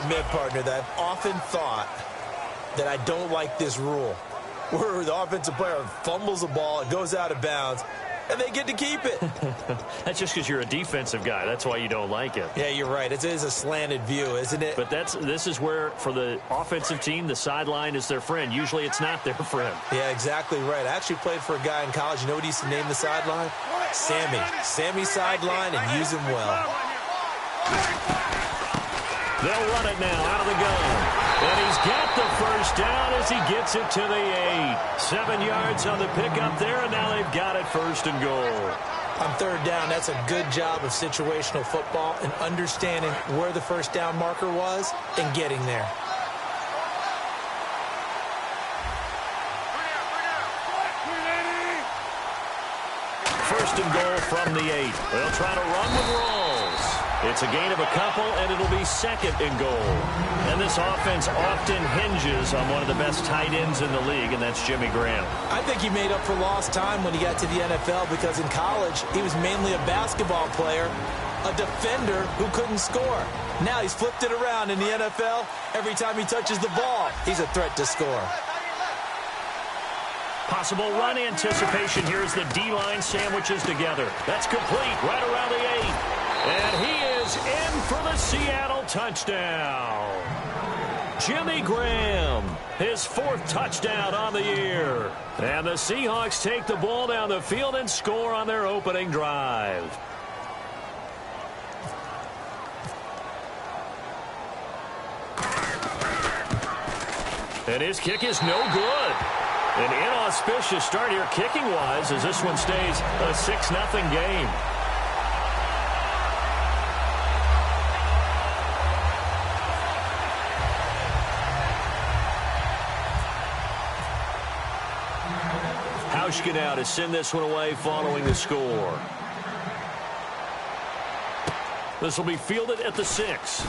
admit, partner, that I've often thought that I don't like this rule, where the offensive player fumbles the ball, it goes out of bounds, and they get to keep it. That's just because you're a defensive guy. That's why you don't like it. Yeah, you're right. It is a slanted view, isn't it? But this is where, for the offensive team, the sideline is their friend. Usually it's not their friend. Yeah, exactly right. I actually played for a guy in college. You know what he used to name the sideline? Sammy. Sammy sideline, and use him well. They'll run it now out of the gun. And he's got the first down as he gets it to the 8. 7 yards on the pickup there, and now they've got it 1st and goal. On 3rd down, that's a good job of situational football and understanding where the first down marker was and getting there. First and goal from the 8. They'll try to run with Rawls. It's a gain of a couple, and it'll be 2nd and goal. And this offense often hinges on one of the best tight ends in the league, and that's Jimmy Graham. I think he made up for lost time when he got to the NFL because in college, he was mainly a basketball player, a defender who couldn't score. Now he's flipped it around in the NFL. Every time he touches the ball, he's a threat to score. Possible run anticipation here as the D-line sandwiches together. That's complete right around the 8. And he is in for the Seattle touchdown. Jimmy Graham, his 4th touchdown on the year. And the Seahawks take the ball down the field and score on their opening drive. And his kick is no good. An inauspicious start here kicking-wise as this one stays a 6-0 game. Hauschka now to send this one away following the score. This will be fielded at the 6.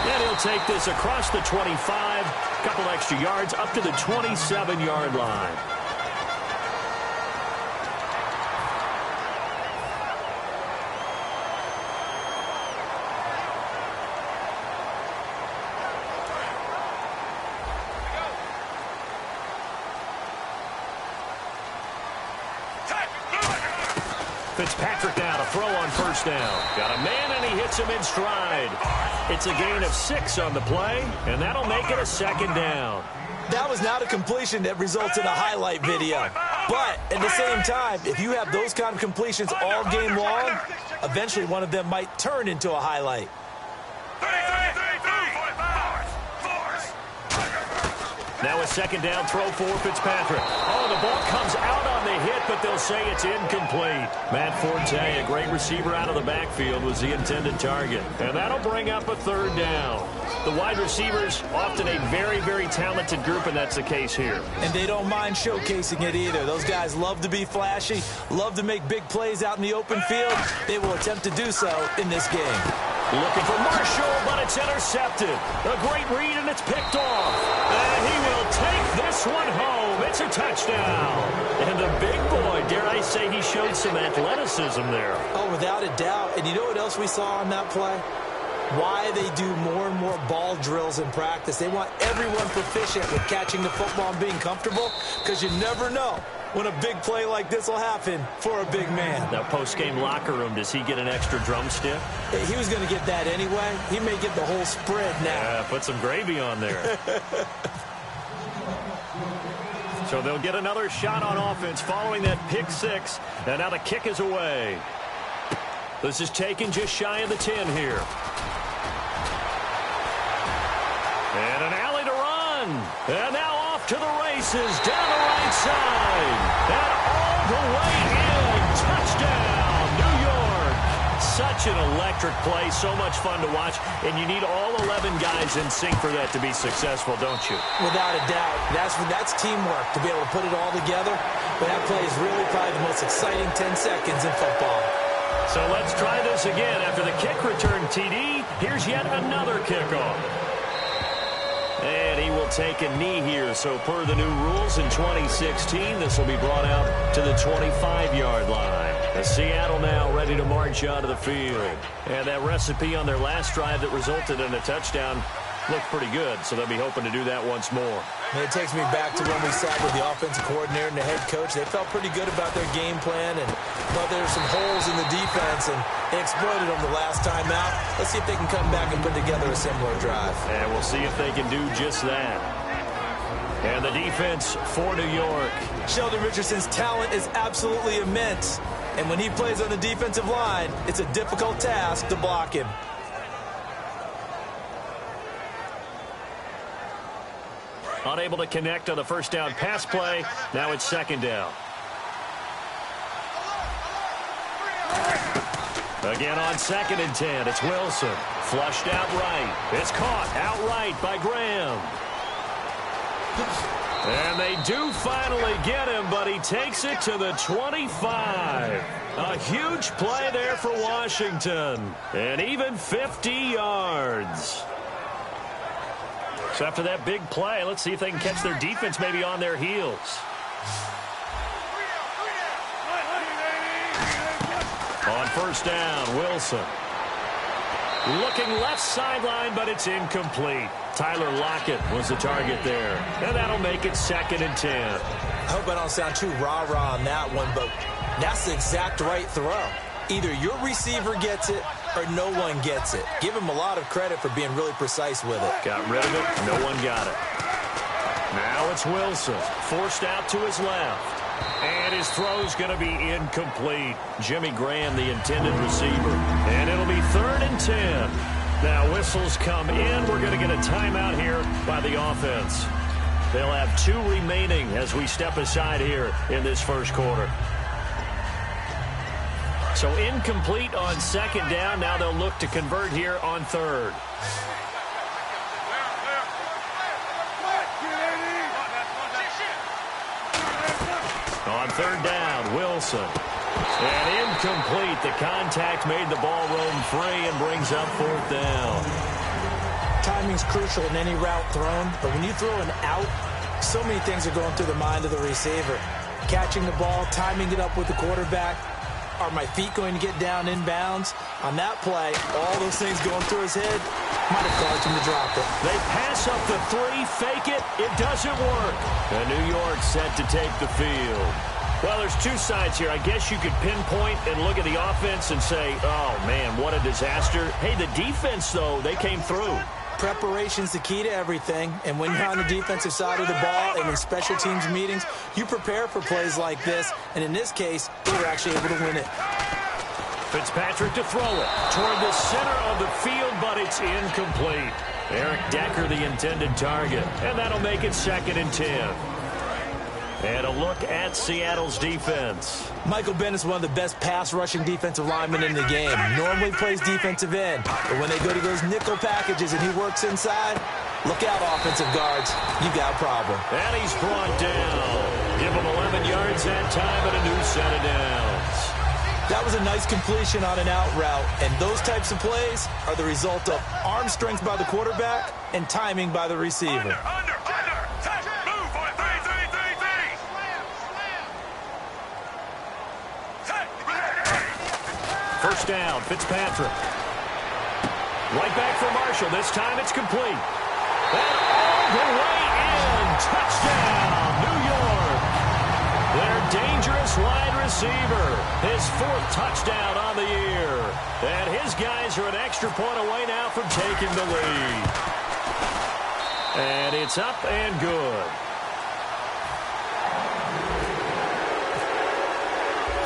And he'll take this across the 25, a couple extra yards up to the 27-yard line. Fitzpatrick now to throw on 1st down. Got a man, and he hits him in stride. It's a gain of 6 on the play, and that'll make it a 2nd down. That was not a completion that results in a highlight video. But at the same time, if you have those kind of completions all game long, eventually one of them might turn into a highlight. Now a 2nd down throw for Fitzpatrick. Oh, the ball comes out on the hit, but they'll say it's incomplete. Matt Forte, a great receiver out of the backfield, was the intended target. And that'll bring up a 3rd down. The wide receivers, often a very, very talented group, and that's the case here. And they don't mind showcasing it either. Those guys love to be flashy, love to make big plays out in the open field. They will attempt to do so in this game. Looking for Marshall, but it's intercepted. A great read, and it's picked off. And he will take this one home. It's a touchdown. And the big boy, dare I say, he showed some athleticism there. Oh, without a doubt. And you know what else we saw on that play? Why they do more and more ball drills in practice. They want everyone proficient with catching the football and being comfortable, because you never know when a big play like this will happen for a big man. Now, post-game locker room, does he get an extra drumstick? He was going to get that anyway. He may get the whole spread now. Yeah, put some gravy on there. So they'll get another shot on offense following that pick 6. And now the kick is away. This is taken just shy of the 10 here. And an alley to run. And now off to the races down the right side. And all the way in. Touchdown, New York. Such an electric play. So much fun to watch. And you need all 11 guys in sync for that to be successful, don't you? Without a doubt. That's teamwork to be able to put it all together. But that play is really probably the most exciting 10 seconds in football. So let's try this again. After the kick return TD, here's yet another kickoff. And he will take a knee here. So per the new rules in 2016, this will be brought out to the 25-yard line. And Seattle now ready to march out of the field. And that recipe on their last drive that resulted in a touchdown looked pretty good, so they'll be hoping to do that once more. And it takes me back to when we sat with the offensive coordinator and the head coach. They felt pretty good about their game plan and thought there were some holes in the defense, and they exploited them the last time out. Let's see if they can come back and put together a similar drive. And we'll see if they can do just that. And the defense for New York. Sheldon Richardson's talent is absolutely immense. And when he plays on the defensive line, it's a difficult task to block him. Unable to connect on the first down pass play. Now it's second down. Again on 2nd and 10. It's Wilson. Flushed out right. It's caught outright by Graham. And they do finally get him, but he takes it to the 25. A huge play there for Washington. And even 50 yards. So after that big play, let's see if they can catch their defense maybe on their heels. On first down, Wilson. Looking left sideline, but it's incomplete. Tyler Lockett was the target there. And that'll make it 2nd and 10. I hope I don't sound too rah-rah on that one, but that's the exact right throw. Either your receiver gets it or no one gets it. Give him a lot of credit for being really precise with it. Got rid of it. No one got it. Now it's Wilson. Forced out to his left. And his throw's going to be incomplete. Jimmy Graham, the intended receiver. And it'll be 3rd and 10. Now whistles come in. We're going to get a timeout here by the offense. They'll have 2 remaining as we step aside here in this first quarter. So incomplete on 2nd down. Now they'll look to convert here on 3rd. On 3rd down, Wilson. And incomplete. The contact made the ball roam free and brings up 4th down. Timing's crucial in any route thrown, but when you throw an out, so many things are going through the mind of the receiver. Catching the ball, timing it up with the quarterback. Are my feet going to get down inbounds? On that play, all those things going through his head might have caused him to drop it. They pass up the 3, fake it. It doesn't work. And New York set to take the field. Well, there's 2 sides here. I guess you could pinpoint and look at the offense and say, oh, man, what a disaster. Hey, the defense, though, they came through. Preparation's the key to everything, and when you're on the defensive side of the ball and in special teams meetings, you prepare for plays like this, and in this case, they were actually able to win it. Fitzpatrick to throw it toward the center of the field, but it's incomplete. Eric Decker, the intended target, and that'll make it 2nd and 10. And a look at Seattle's defense. Michael Bennett's one of the best pass-rushing defensive linemen in the game. Normally plays defensive end, but when they go to those nickel packages and he works inside, look out, offensive guards. You got a problem. And he's brought down. Give him 11 yards that time and a new set of downs. That was a nice completion on an out route, and those types of plays are the result of arm strength by the quarterback and timing by the receiver. First down, Fitzpatrick. Right back for Marshall. This time it's complete. And all the way in. Touchdown, New York. Their dangerous wide receiver. His 4th touchdown on the year. And his guys are an extra point away now from taking the lead. And it's up and good.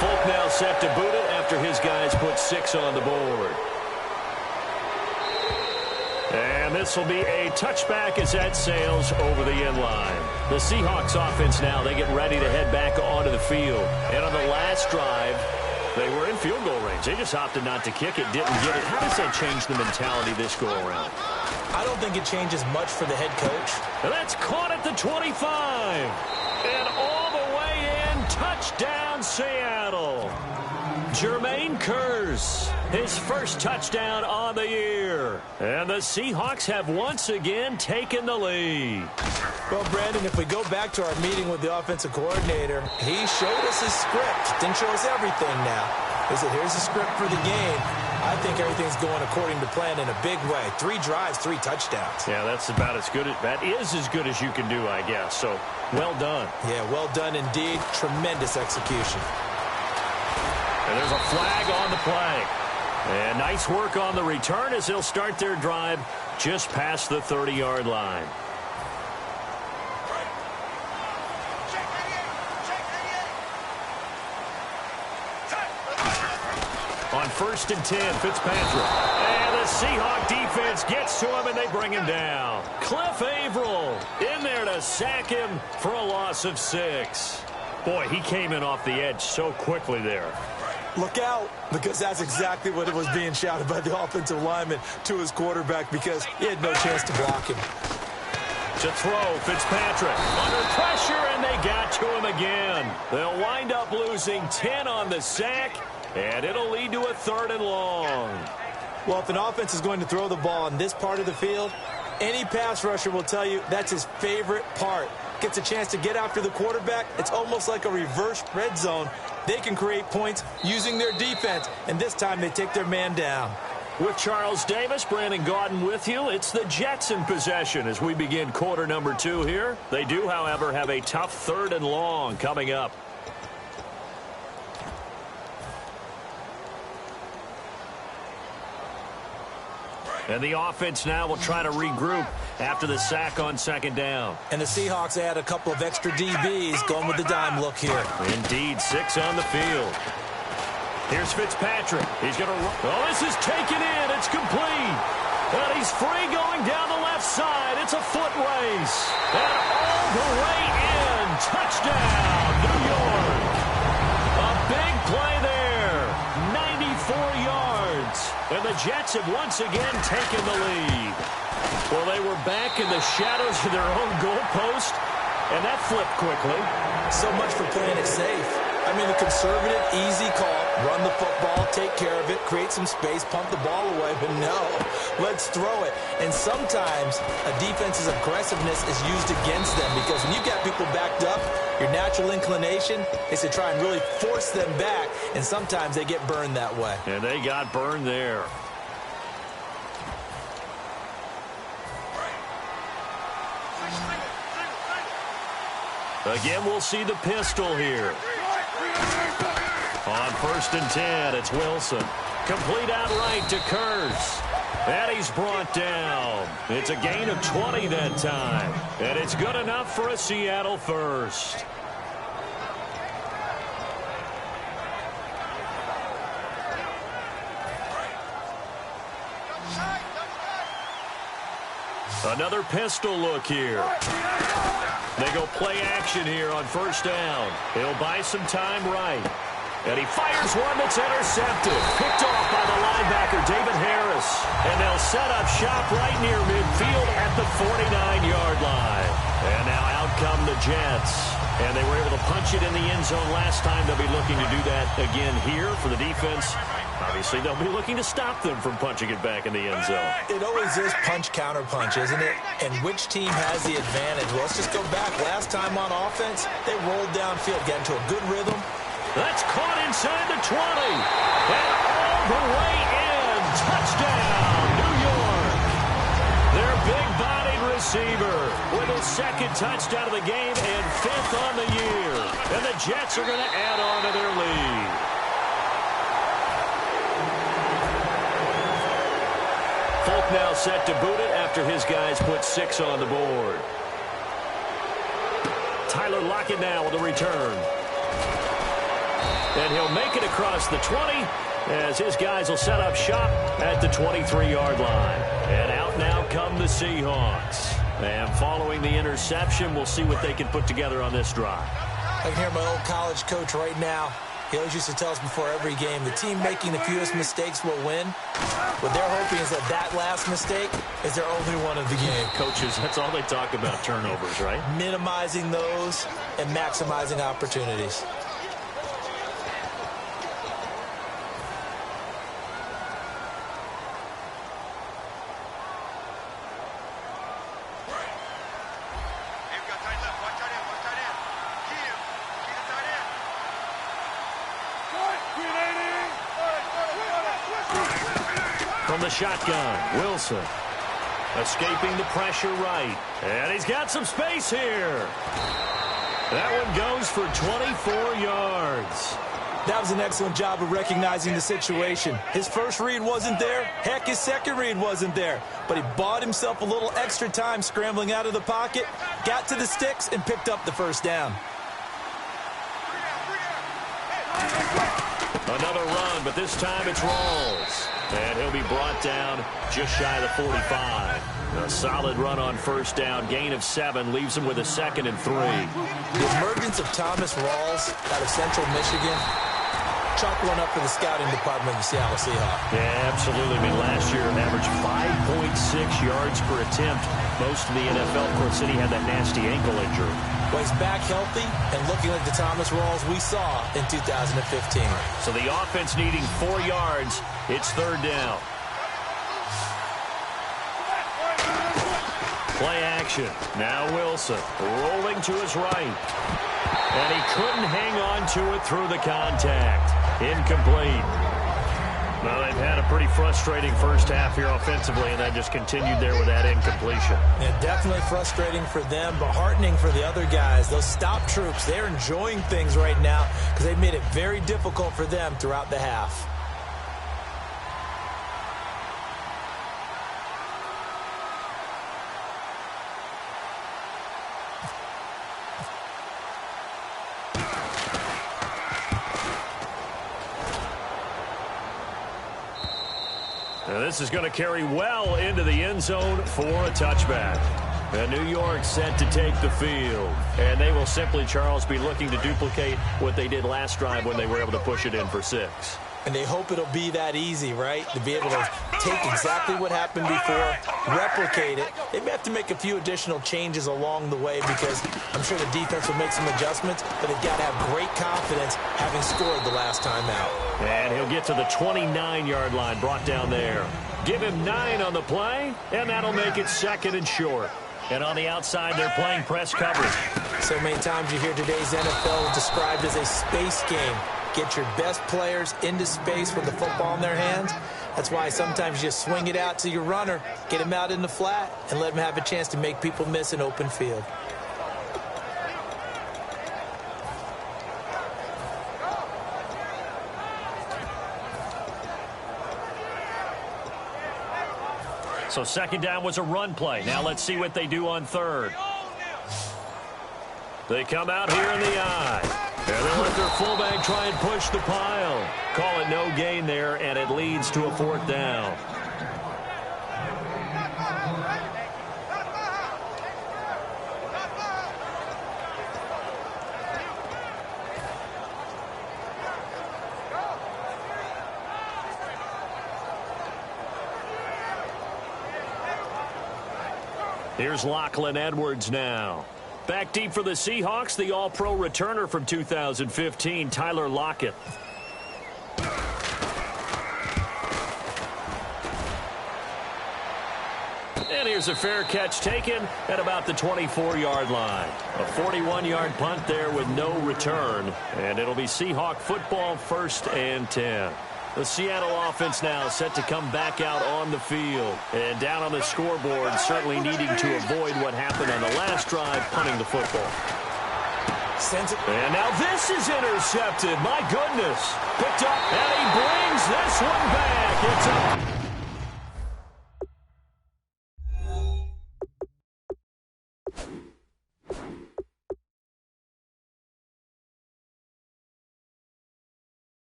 Folk now set to boot it after his guys put 6 on the board. And this will be a touchback as that sails over the end line. The Seahawks offense now, they get ready to head back onto the field. And on the last drive, they were in field goal range. They just opted not to kick it, didn't get it. How does that change the mentality this go around? I don't think it changes much for the head coach. And that's caught at the 25. And all the way in, touchdown Seattle. Jermaine Kearse, his first touchdown on the year. And the Seahawks have once again taken the lead. Well, Brandon, if we go back to our meeting with the offensive coordinator, he showed us his script. Didn't show us everything now. He said, here's the script for the game. I think everything's going according to plan in a big way. 3 drives, 3 touchdowns. Yeah, that's about as good. That is as good as you can do, I guess. So, well done. Yeah, well done indeed. Tremendous execution. And there's a flag on the play. And nice work on the return as they'll start their drive just past the 30-yard line. On 1st and 10, Fitzpatrick. And the Seahawk defense gets to him, and they bring him down. Cliff Averill in there to sack him for a loss of 6. Boy, he came in off the edge so quickly there. Look out, because that's exactly what it was being shouted by the offensive lineman to his quarterback, because he had no chance to block him. To throw, Fitzpatrick under pressure, and they got to him again. They'll wind up losing 10 on the sack, and it'll lead to a 3rd and long. Well, if an offense is going to throw the ball on this part of the field, any pass rusher will tell you that's his favorite part. Gets a chance to get after the quarterback. It's almost like a reverse red zone. They can create points using their defense, and this time they take their man down. With Charles Davis, Brandon Gaudin with you. It's the Jets in possession as we begin quarter number 2 here. They do, however, have a tough 3rd and long coming up. And the offense now will try to regroup after the sack on 2nd down. And the Seahawks add a couple of extra DBs going with the dime look here. Indeed, 6 on the field. Here's Fitzpatrick. He's going to run. Oh, this is taken in. It's complete. And he's free going down the left side. It's a foot race. And all the way in. Touchdown, New York. A big play there. 94 yards. And the Jets have once again taken the lead. Well, they were back in the shadows of their own goalpost, and that flipped quickly. So much for playing it safe. I mean, the conservative, easy call, run the football, take care of it, create some space, pump the ball away, but no, let's throw it. And sometimes a defense's aggressiveness is used against them because when you've got people backed up, your natural inclination is to try and really force them back, and sometimes they get burned that way. And they got burned there. Again, we'll see the pistol here. On 1st and 10, it's Wilson. Complete outright to Kearse. And he's brought down. It's a gain of 20 that time. And it's good enough for a Seattle first. Another pistol look here. They go play action here on 1st down. He'll buy some time right. And he fires one that's intercepted. Picked off by the linebacker, David Harris. And they'll set up shop right near midfield at the 49-yard line. And now out come the Jets. And they were able to punch it in the end zone last time. They'll be looking to do that again here for the defense. Obviously, they'll be looking to stop them from punching it back in the end zone. It always is punch-counter-punch, isn't it? And which team has the advantage? Well, let's just go back. Last time on offense, they rolled downfield, got into a good rhythm. That's caught inside the 20. And all the way in. Touchdown, New York. Their big-bodied receiver with his 2nd touchdown of the game and 5th on the year. And the Jets are going to add on to their lead. Folk now set to boot it after his guys put 6 on the board. Tyler Lockett now with the return. And he'll make it across the 20 as his guys will set up shop at the 23-yard line. And out now come the Seahawks. And following the interception, we'll see what they can put together on this drive. I can hear my old college coach right now. He always used to tell us before every game, the team making the fewest mistakes will win. What they're hoping is that that last mistake is their only one of the game. Coaches, that's all they talk about, turnovers, right? Minimizing those and maximizing opportunities. the shotgun. Wilson escaping the pressure right. And he's got some space here. That one goes for 24 yards. That was an excellent job of recognizing the situation. His first read wasn't there. Heck, his second read wasn't there. But he bought himself a little extra time scrambling out of the pocket, got to the sticks, and picked up the first down. Another run, but this time it's Rawls. And he'll be brought down just shy of the 45. A solid run on first down. Gain of 7 leaves him with a 2nd and 3. The emergence of Thomas Rawls out of Central Michigan, chalk one up for the scouting department of the Seattle Seahawks. Yeah, absolutely. I mean, last year, an average 5.6 yards per attempt. Most of the NFL, of course, City had that nasty ankle injury. Well, he's back healthy and looking like the Thomas Rawls we saw in 2015. So the offense needing 4 yards. It's 3rd down. Play action. Now Wilson rolling to his right. And he couldn't hang on to it through the contact. Incomplete. Well, they've had a pretty frustrating first half here offensively, and that just continued there with that incompletion. Yeah, definitely frustrating for them, but heartening for the other guys. Those stop troops, they're enjoying things right now because they've made it very difficult for them throughout the half. Now this is going to carry well into the end zone for a touchback. And New York set to take the field. And they will simply, Charles, be looking to duplicate what they did last drive when they were able to push it in for 6. And they hope it'll be that easy, right? To be able to take exactly what happened before, replicate it. They may have to make a few additional changes along the way because I'm sure the defense will make some adjustments, but they've got to have great confidence having scored the last time out. And he'll get to the 29-yard line, brought down there. Give him 9 on the play, and that'll make it 2nd and short. And on the outside, they're playing press coverage. So many times you hear today's NFL described as a space game. Get your best players into space with the football in their hands. That's why sometimes you just swing it out to your runner, get him out in the flat, and let him have a chance to make people miss an open field. So 2nd down was a run play. Now let's see what they do on 3rd. They come out here in the eye. And they'll let their fullback try and push the pile. Call it no gain there, and it leads to a 4th down. Here's Lachlan Edwards now. Back deep for the Seahawks, the All-Pro returner from 2015, Tyler Lockett. And here's a fair catch taken at about the 24-yard line. A 41-yard punt there with no return. And it'll be Seahawk football, 1st and 10. The Seattle offense now set to come back out on the field. And down on the scoreboard, certainly needing to avoid what happened on the last drive, punting the football. And now this is intercepted. My goodness. Picked up, and he brings this one back. It's up.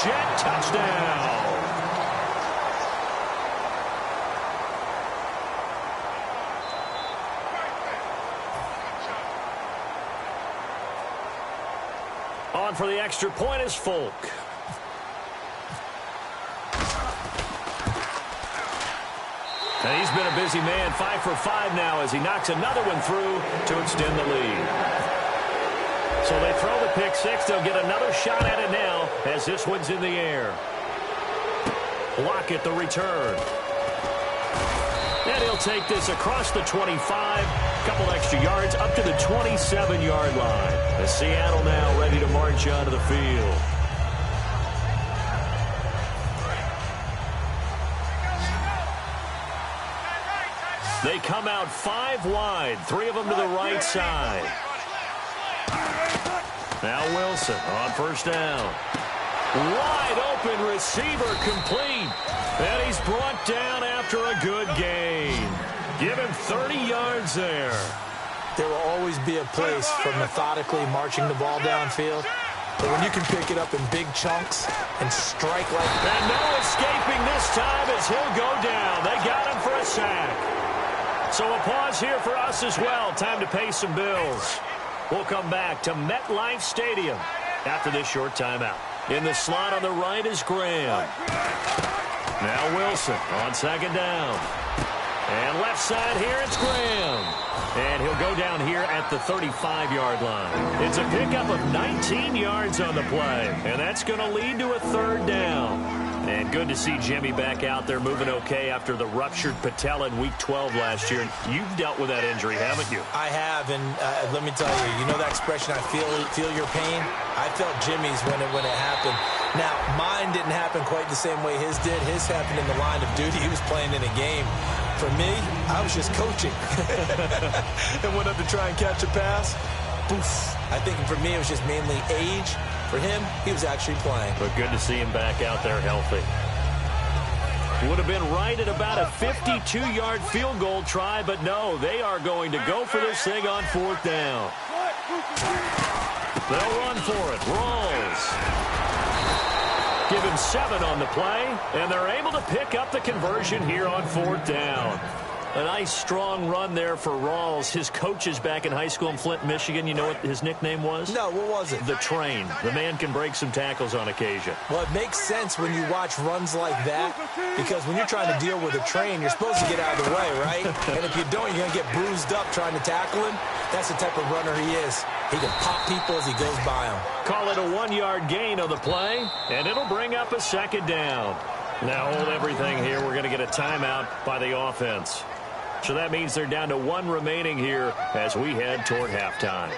jet touchdown. On for the extra point is Folk. And he's been a busy man, 5 for 5 now as he knocks another one through to extend the lead. So they throw the pick six. They'll get another shot at it now as this one's in the air. Lockett the return. And he'll take this across the 25. A couple extra yards up to the 27-yard line. As Seattle now ready to march onto the field. They come out 5 wide, 3 of them to the right side. Now Wilson on first down. Wide open receiver complete. And he's brought down after a good gain. Give him 30 yards there. There will always be a place for methodically marching the ball downfield. But when you can pick it up in big chunks and strike like that. And no escaping this time as he'll go down. They got him for a sack. So a pause here for us as well. Time to pay some bills. We'll come back to MetLife Stadium after this short timeout. In the slot on the right is Graham. Now Wilson on second down. And left side here, it's Graham. And he'll go down here at the 35-yard line. It's a pickup of 19 yards on the play. And that's going to lead to a third down. And good to see Jimmy back out there moving okay after the ruptured patella in Week 12 last year. You've dealt with that injury, haven't you? I have, and let me tell you, you know that expression, I feel your pain? I felt Jimmy's when it happened. Now, mine didn't happen quite the same way his did. His happened in the line of duty. He was playing in a game. For me, I was just coaching. And went up to try and catch a pass. Poof. I think for me, it was just mainly age. For him, he was actually playing. But good to see him back out there healthy. Would have been right at about a 52-yard field goal try, but no, they are going to go for this thing on fourth down. They'll run for it. Rawls. Give him 7 on the play, and they're able to pick up the conversion here on fourth down. A nice, strong run there for Rawls. His coaches back in high school in Flint, Michigan, you know what his nickname was? No, what was it? The Train. The man can break some tackles on occasion. Well, it makes sense when you watch runs like that, because when you're trying to deal with a train, you're supposed to get out of the way, right? And if you don't, you're going to get bruised up trying to tackle him. That's the type of runner he is. He can pop people as he goes by them. Call it a 1-yard gain on the play, and it'll bring up a second down. Now hold everything here. We're going to get a timeout by the offense. So that means they're down to 1 remaining here as we head toward halftime.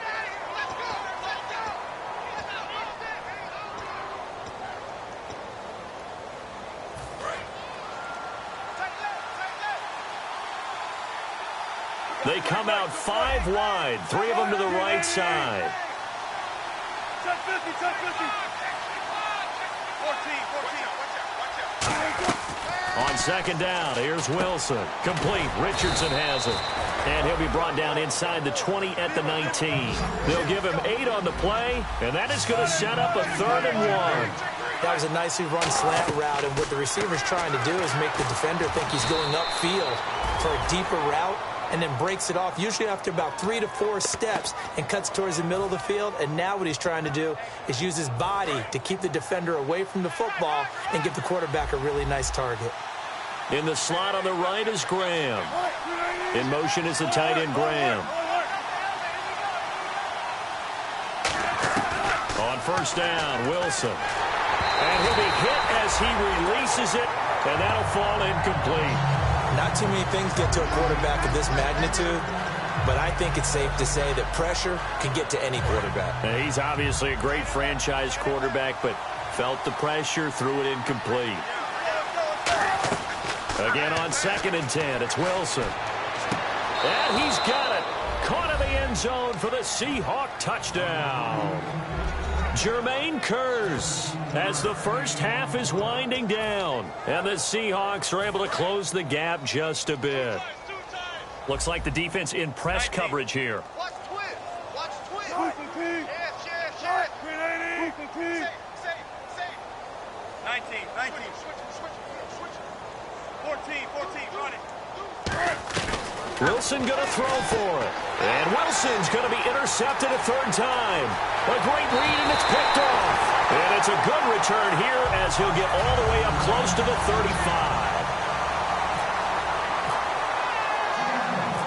They come out 5 wide, 3 of them to the right side. Touch 50, touch 50. 14. On second down, here's Wilson. Complete. Richardson has it. And he'll be brought down inside the 20 at the 19. They'll give him 8 on the play, and that is going to set up a 3rd and 1. That was a nicely run slant route, and what the receiver's trying to do is make the defender think he's going upfield for a deeper route, and then breaks it off, usually after about 3 to 4 steps, and cuts towards the middle of the field. And now what he's trying to do is use his body to keep the defender away from the football and give the quarterback a really nice target. In the slot on the right is Graham. In motion is the tight end Graham. On first down, Wilson. And he'll be hit as he releases it, and that'll fall incomplete. Not too many things get to a quarterback of this magnitude, but I think it's safe to say that pressure can get to any quarterback. Now, he's obviously a great franchise quarterback, but felt the pressure, threw it incomplete. Again on 2nd and 10, it's Wilson. And he's got it. Caught in the end zone for the Seahawk touchdown. Jermaine Kearse as the first half is winding down. And the Seahawks are able to close the gap just a bit. Looks like the defense in press coverage here. Watch twist. Watch twist. Yes. 19, 19. Switch. 14, run it. Wilson going to throw for it. And Wilson's going to be intercepted a third time. A great read, and it's picked off. And it's a good return here as he'll get all the way up close to the 35.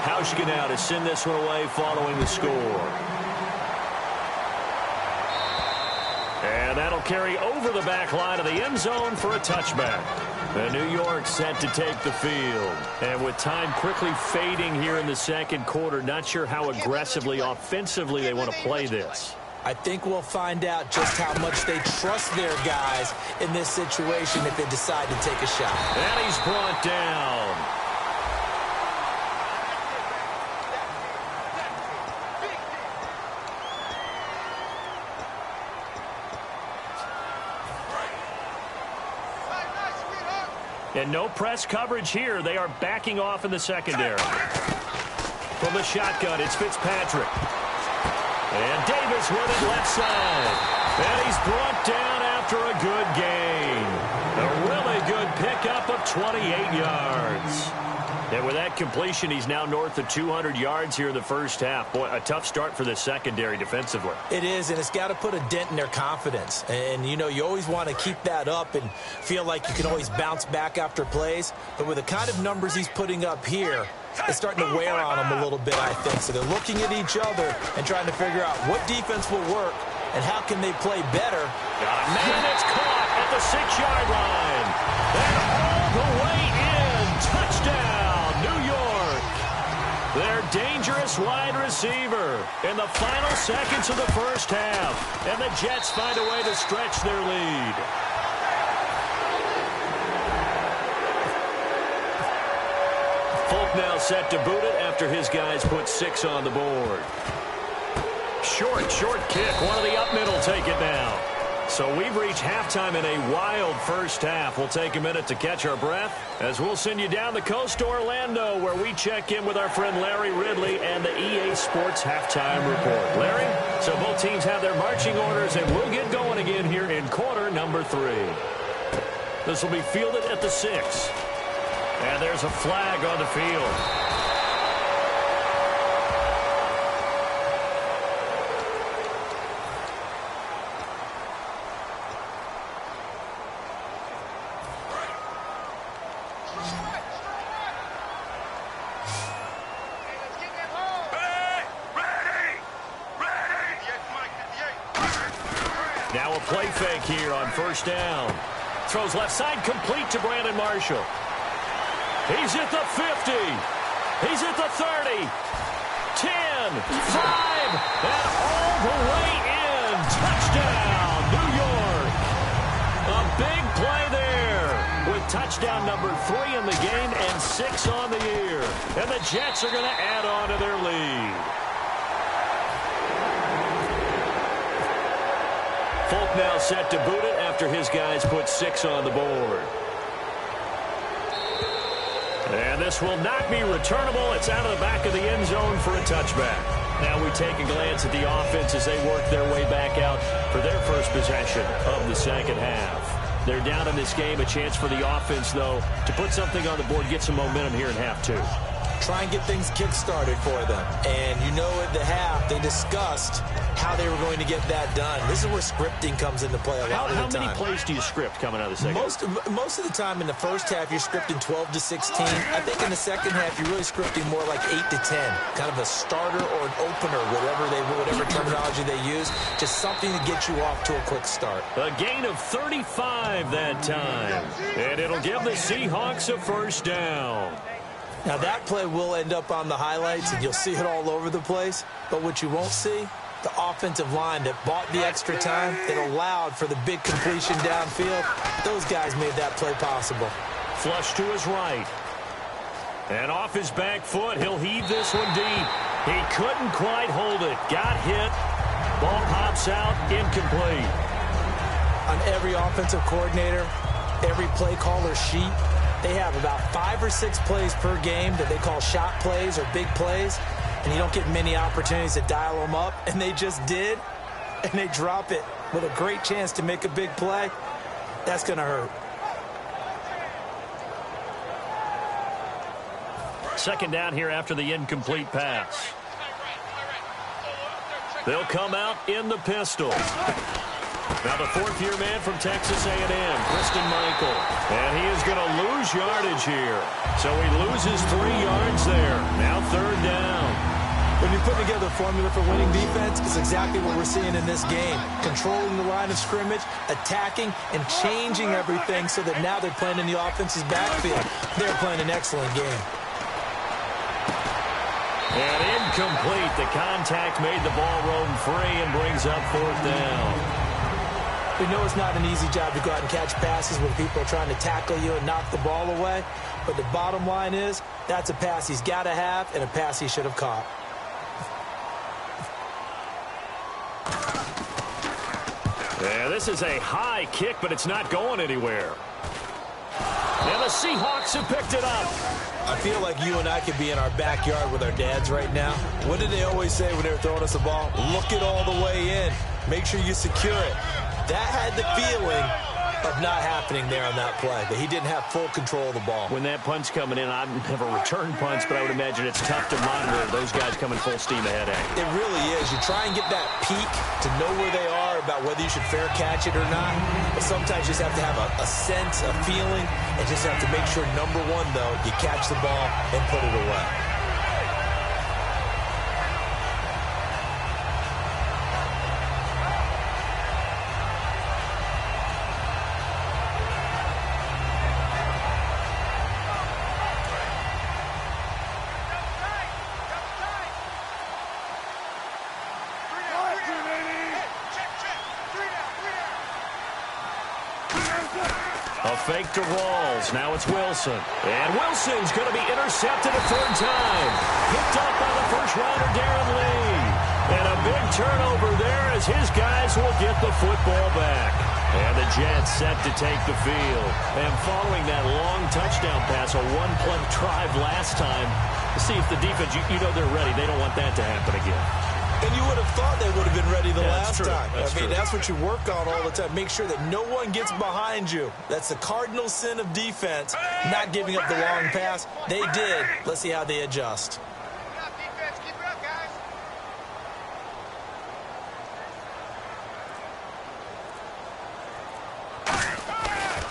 Hauschka now to send this one away following the score. And that'll carry over the back line of the end zone for a touchback. The New York set to take the field. And with time quickly fading here in the second quarter, not sure how aggressively, offensively they want to play this. I think we'll find out just how much they trust their guys in this situation if they decide to take a shot. And he's brought down. And no press coverage here. They are backing off in the secondary. From the shotgun, it's Fitzpatrick. And Davis with it left side. And he's brought down after a good gain. A really good pickup of 28 yards. And with that completion, he's now north of 200 yards here in the first half. Boy, a tough start for the secondary defensively. It is, and it's got to put a dent in their confidence. And, you know, you always want to keep that up and feel like you can always bounce back after plays. But with the kind of numbers he's putting up here, it's starting to wear on them a little bit, I think. So they're looking at each other and trying to figure out what defense will work and how can they play better. Got a man that's caught at the 6-yard line. And all the way in. Touchdown. Their dangerous wide receiver in the final seconds of the first half. And the Jets find a way to stretch their lead. Folk now set to boot it after his guys put 6 on the board. Short kick. One of the up middle take it now. So we've reached halftime in a wild first half. We'll take a minute to catch our breath as we'll send you down the coast to Orlando, where we check in with our friend Larry Ridley and the EA Sports Halftime Report. Larry, so both teams have their marching orders, and we'll get going again here in quarter number 3. This will be fielded at the 6. And there's a flag on the field. Now a play fake here on first down. Throws left side, complete to Brandon Marshall. He's at the 50. He's at the 30. 10, 5, and all the way in. Touchdown, New York. A big play there with touchdown number 3 in the game and 6 on the year. And the Jets are going to add on to their lead. Folk now set to boot it after his guys put 6 on the board. And this will not be returnable. It's out of the back of the end zone for a touchback. Now we take a glance at the offense as they work their way back out for their first possession of the second half. They're down in this game. A chance for the offense, though, to put something on the board, get some momentum here in half 2. Try and get things kick-started for them. And you know at the half, they discussed how they were going to get that done. This is where scripting comes into play a lot of the time. How many plays do you script coming out of the second half? Most of the time in the first half, you're scripting 12 to 16. I think in the second half, you're really scripting more like 8 to 10. Kind of a starter or an opener, whatever terminology they use. Just something to get you off to a quick start. A gain of 35 that time. And it'll give the Seahawks a first down. Now, that play will end up on the highlights, and you'll see it all over the place. But what you won't see, the offensive line that bought the extra time, that allowed for the big completion downfield, those guys made that play possible. Flush to his right. And off his back foot, he'll heave this one deep. He couldn't quite hold it. Got hit. Ball pops out, incomplete. On every offensive coordinator, every play caller sheet, they have about 5 or 6 plays per game that they call shot plays or big plays, and you don't get many opportunities to dial them up, and they just did, and they drop it with a great chance to make a big play. That's going to hurt. Second down here after the incomplete pass. They'll come out in the pistol. Now the fourth-year man from Texas A&M, Kristen Michael. And he is going to lose yardage here. So he loses 3 yards there. Now third down. When you put together a formula for winning defense, it's exactly what we're seeing in this game. Controlling the line of scrimmage, attacking, and changing everything so that now they're playing in the offense's backfield. They're playing an excellent game. And incomplete. The contact made the ball roam free and brings up fourth down. We know it's not an easy job to go out and catch passes when people are trying to tackle you and knock the ball away. But the bottom line is, that's a pass he's got to have and a pass he should have caught. Yeah, this is a high kick, but it's not going anywhere. And the Seahawks have picked it up. I feel like you and I could be in our backyard with our dads right now. What did they always say when they were throwing us the ball? Look it all the way in. Make sure you secure it. That had the feeling of not happening there on that play, that he didn't have full control of the ball. When that punch coming in, I've never returned punch, but I would imagine it's tough to monitor those guys coming full steam ahead at you. It really is. You try and get that peek to know where they are about whether you should fair catch it or not. But sometimes you just have to have a sense, a feeling, and just have to make sure, number one, though, you catch the ball and put it away. Fake to Rawls. Now it's Wilson. And Wilson's going to be intercepted a third time. Picked up by the first-rounder, Darren Lee. And a big turnover there as his guys will get the football back. And the Jets set to take the field. And following that long touchdown pass, a one-play drive last time, to see if the defense, you know they're ready. They don't want that to happen again. And you would have thought they would have been ready the last time. That's what you work on all the time. Make sure that no one gets behind you. That's the cardinal sin of defense, not giving up the long pass. They did. Let's see how they adjust.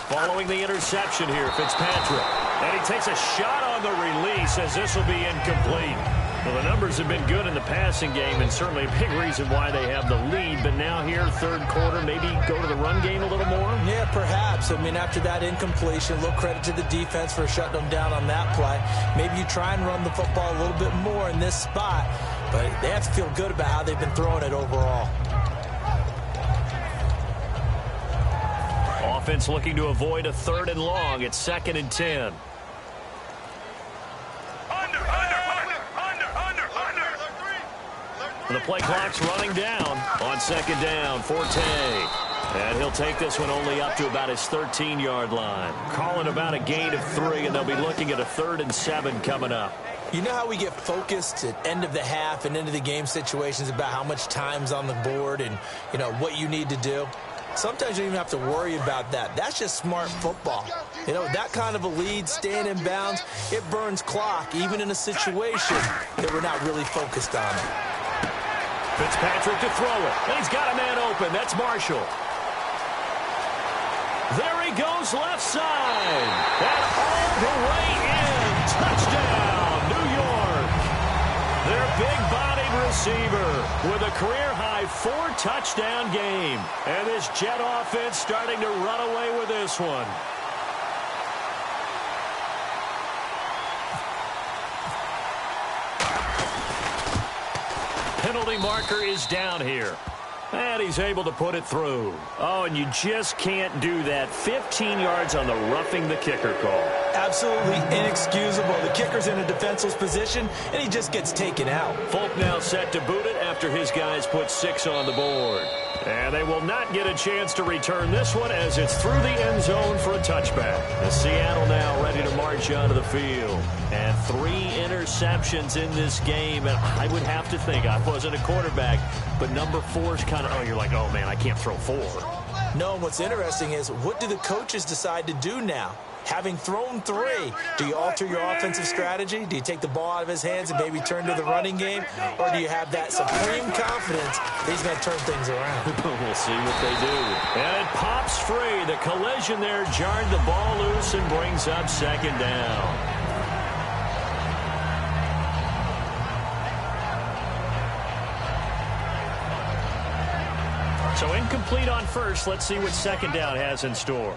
Following the interception here, Fitzpatrick. And he takes a shot on the release as this will be incomplete. Well, the numbers have been good in the passing game and certainly a big reason why they have the lead. But now here, third quarter, maybe go to the run game a little more? Yeah, perhaps. I mean, after that incompletion, a little credit to the defense for shutting them down on that play. Maybe you try and run the football a little bit more in this spot. But they have to feel good about how they've been throwing it overall. Offense looking to avoid a third and long. It's 2nd and 10. The play clock's running down on 2nd down. Forte. And he'll take this one only up to about his 13-yard line. Calling about a gain of 3, and they'll be looking at a 3rd and 7 coming up. You know how we get focused at end of the half and end of the game situations about how much time's on the board and, you know, what you need to do? Sometimes you don't even have to worry about that. That's just smart football. You know, that kind of a lead, staying in bounds, it burns clock, even in a situation that we're not really focused on it. Fitzpatrick to throw it. And he's got a man open. That's Marshall. There he goes left side. And all the way in. Touchdown, New York. Their big-bodied receiver with a career-high 4-touchdown game. And this Jet offense starting to run away with this one. Penalty marker is down here. And he's able to put it through. Oh, and you just can't do that. 15 yards on the roughing the kicker call. Absolutely inexcusable. The kicker's in a defenseless position, and he just gets taken out. Folk now set to boot it after his guys put 6 on the board. And they will not get a chance to return this one as it's through the end zone for a touchback. The Seattle now ready to march onto the field. And 3 interceptions in this game. And I would have to think, I wasn't a quarterback, but number 4 is kind of, oh, you're like, oh, man, I can't throw 4. No, and what's interesting is, what do the coaches decide to do now? Having thrown 3, do you alter your offensive strategy? Do you take the ball out of his hands and maybe turn to the running game? Or do you have that supreme confidence that he's going to turn things around? We'll see what they do. And it pops free. The collision there jarred the ball loose and brings up second down. So incomplete on first. Let's see what second down has in store.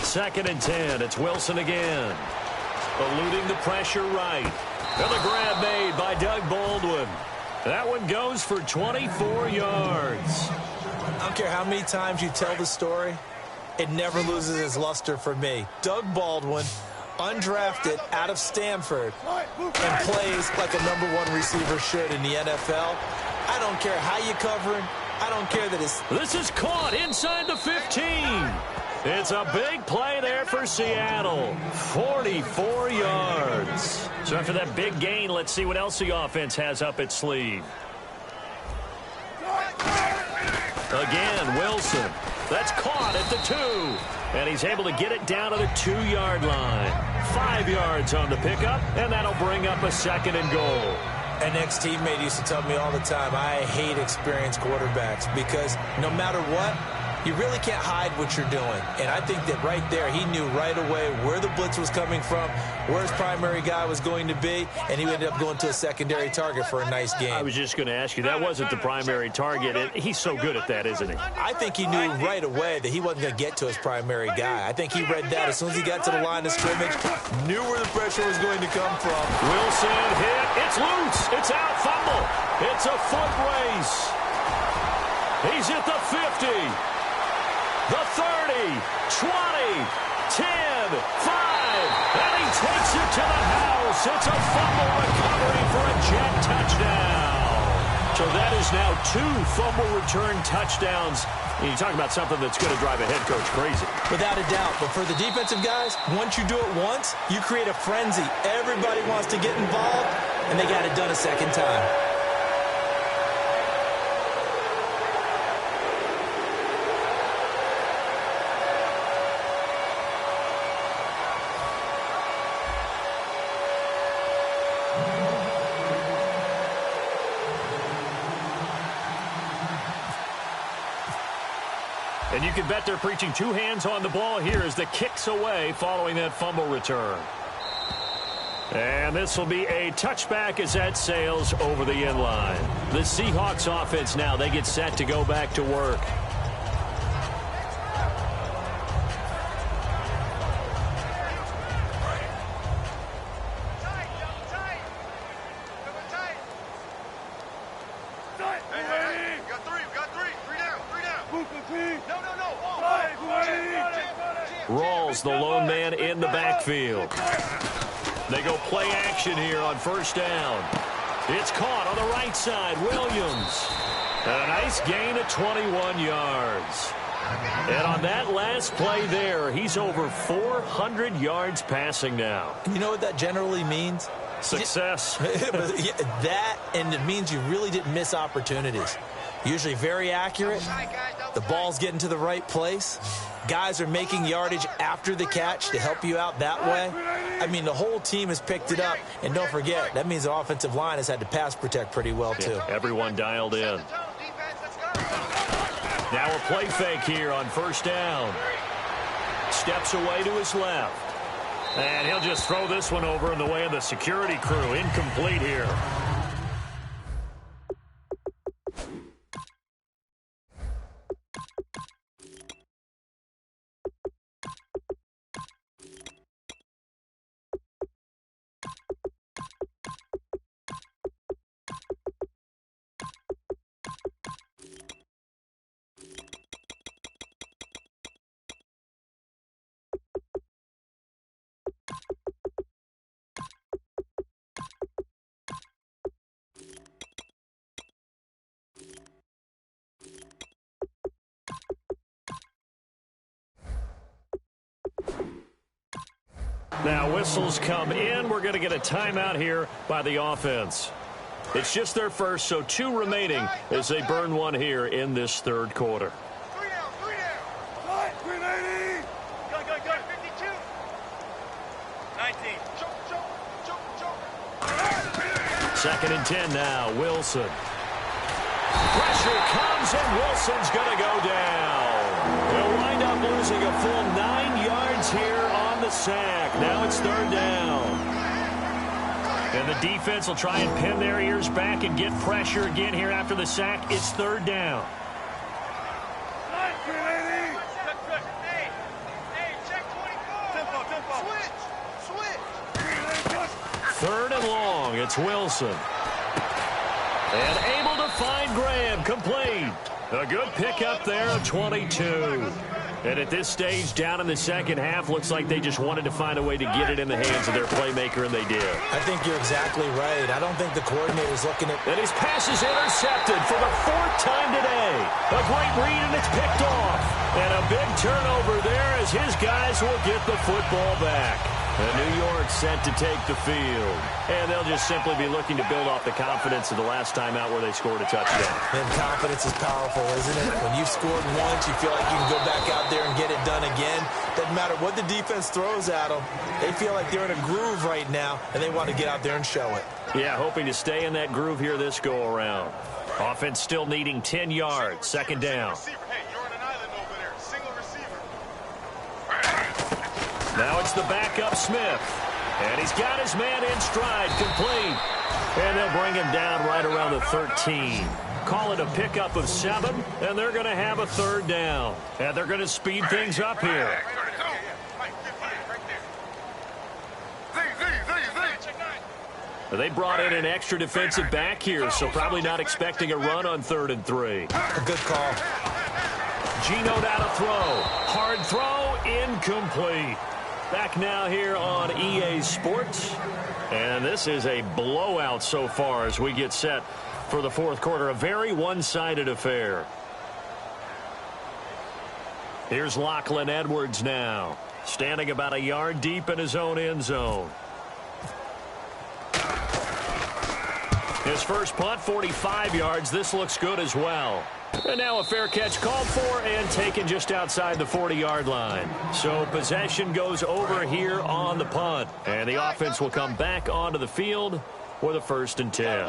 Second and 10. It's Wilson again. Eluding the pressure right. And the grab made by Doug Baldwin. That one goes for 24 yards. I don't care how many times you tell the story, it never loses its luster for me. Doug Baldwin, undrafted out of Stanford, and plays like a #1 receiver should in the NFL. I don't care how you cover him. I don't care that it's... This is caught inside the 15. It's a big play there for Seattle. 44 yards. So after that big gain, let's see what else the offense has up its sleeve. Again, Wilson. That's caught at the 2. And he's able to get it down to the 2-yard line. 5 yards on the pickup, and that'll bring up a second and goal. An ex-teammate used to tell me all the time, I hate experienced quarterbacks because no matter what, you really can't hide what you're doing. And I think that right there, he knew right away where the blitz was coming from, where his primary guy was going to be, and he ended up going to a secondary target for a nice game. I was just going to ask you, that wasn't the primary target. He's so good at that, isn't he? I think he knew right away that he wasn't going to get to his primary guy. I think he read that as soon as he got to the line of scrimmage, knew where the pressure was going to come from. Wilson hit. It's loose. It's out. Fumble. It's a foot race. He's at the 50. The 30, 20, 10, 5, and he takes it to the house. It's a fumble recovery for a Jet touchdown. So that is now 2 fumble return touchdowns. And you talk about something that's going to drive a head coach crazy. Without a doubt. But for the defensive guys, once you do it once, you create a frenzy. Everybody wants to get involved, and they got it done a second time. And you can bet they're preaching 2 hands on the ball here as the kick's away following that fumble return. And this will be a touchback as that sails over the end line. The Seahawks offense now, they get set to go back to work. Rawls, the lone man in the backfield. They go play action here on first down. It's caught on the right side. Williams. And a nice gain of 21 yards. And on that last play there, he's over 400 yards passing now. You know what that generally means? Success. That, and it means you really didn't miss opportunities. Usually very accurate. The ball's getting to the right place. Guys are making yardage after the catch to help you out that way. I mean, the whole team has picked it up. And don't forget, that means the offensive line has had to pass protect pretty well, too. Yeah, everyone dialed in. Now a play fake here on first down. Steps away to his left. And he'll just throw this one over in the way of the security crew. Incomplete here. Now whistles come in. We're going to get a timeout here by the offense. It's just their first, so 2 remaining as they burn one here in this third quarter. 3 down, 3 down. 380. Go, 52. 19. Second and 10 now. Wilson. Pressure comes, and Wilson's going to go down. They'll wind up losing a full 9 yards here on the sack. Now it's third down. And the defense will try and pin their ears back and get pressure again here after the sack. It's third down. Third and long. It's Wilson. And able to find Graham. Complete. A good pickup there of 22. And at this stage, down in the second half, looks like they just wanted to find a way to get it in the hands of their playmaker, and they did. I think you're exactly right. I don't think the coordinator's looking at... And his pass is intercepted for the 4th time today. A great read, and it's picked off. And a big turnover there as his guys will get the football back. And New York set to take the field. And they'll just simply be looking to build off the confidence of the last time out where they scored a touchdown. And confidence is powerful, isn't it? When you've scored once, you feel like you can go back out there and get it done again. Doesn't matter what the defense throws at them. They feel like they're in a groove right now, and they want to get out there and show it. Yeah, hoping to stay in that groove here this go-around. Offense still needing 10 yards. Second down. Now it's the backup Smith. And he's got his man in stride, complete. And they'll bring him down right around the 13. Call it a pickup of 7, and they're going to have a third down. And they're going to speed things up here. They brought in an extra defensive back here, so probably not expecting a run on 3rd and 3. A good call. Geno down to throw. Hard throw, incomplete. Back now here on EA Sports. And this is a blowout so far as we get set for the fourth quarter. A very one-sided affair. Here's Lachlan Edwards now. Standing about a yard deep in his own end zone. His first punt, 45 yards. This looks good as well. And now a fair catch called for and taken just outside the 40-yard line. So possession goes over here on the punt. And the offense will come back onto the field for the 1st and 10.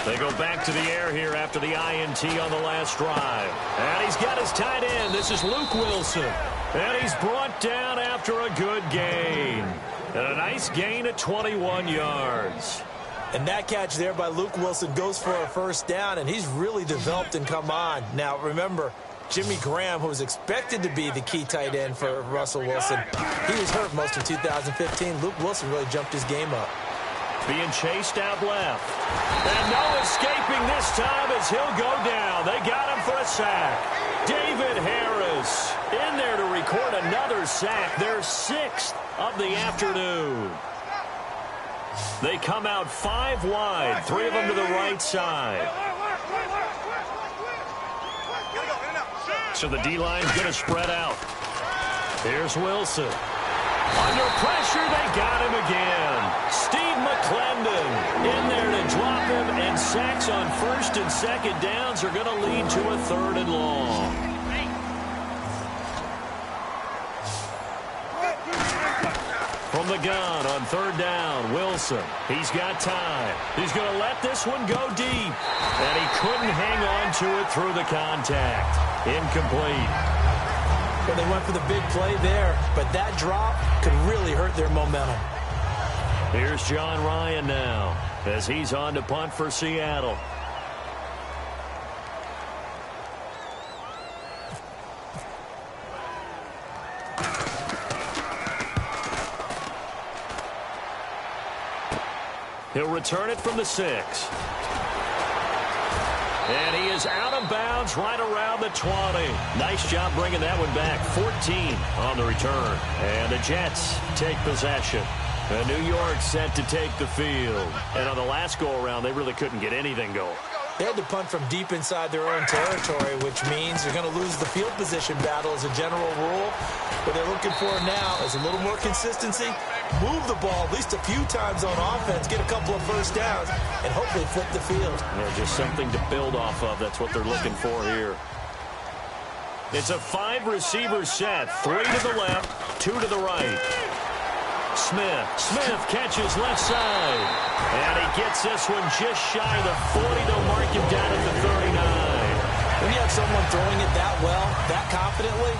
They go back to the air here after the INT on the last drive. And he's got his tight end. This is Luke Wilson. And he's brought down after a good gain. And a nice gain at 21 yards. And that catch there by Luke Wilson goes for a first down, and he's really developed and come on. Now, remember, Jimmy Graham, who was expected to be the key tight end for Russell Wilson, he was hurt most of 2015. Luke Wilson really jumped his game up. Being chased out left. And no escaping this time as he'll go down. They got him for a sack. David Harris in there to record another sack. Their 6th of the afternoon. They come out 5 wide, 3 of them to the right side. So the D-line's going to spread out. Here's Wilson. Under pressure, they got him again. Steve McClendon in there to drop him, and sacks on 1st and 2nd downs are going to lead to a 3rd and long. From the gun on 3rd down, Wilson. He's got time. He's going to let this one go deep. And he couldn't hang on to it through the contact. Incomplete. Well, they went for the big play there, but that drop could really hurt their momentum. Here's John Ryan now as he's on to punt for Seattle. He'll return it from the 6. And he is out of bounds right around the 20. Nice job bringing that one back. 14 on the return. And the Jets take possession. And New York set to take the field. And on the last go-around, they really couldn't get anything going. They had to punt from deep inside their own territory, which means you're going to lose the field position battle as a general rule. What they're looking for now is a little more consistency, move the ball at least a few times on offense, get a couple of first downs, and hopefully flip the field. Yeah, just something to build off of. That's what they're looking for here. It's a 5-receiver set. 3 to the left, 2 to the right. Smith catches left side. And he gets this one just shy of the 40. They'll mark him down at the 39. When you have someone throwing it that well, that confidently,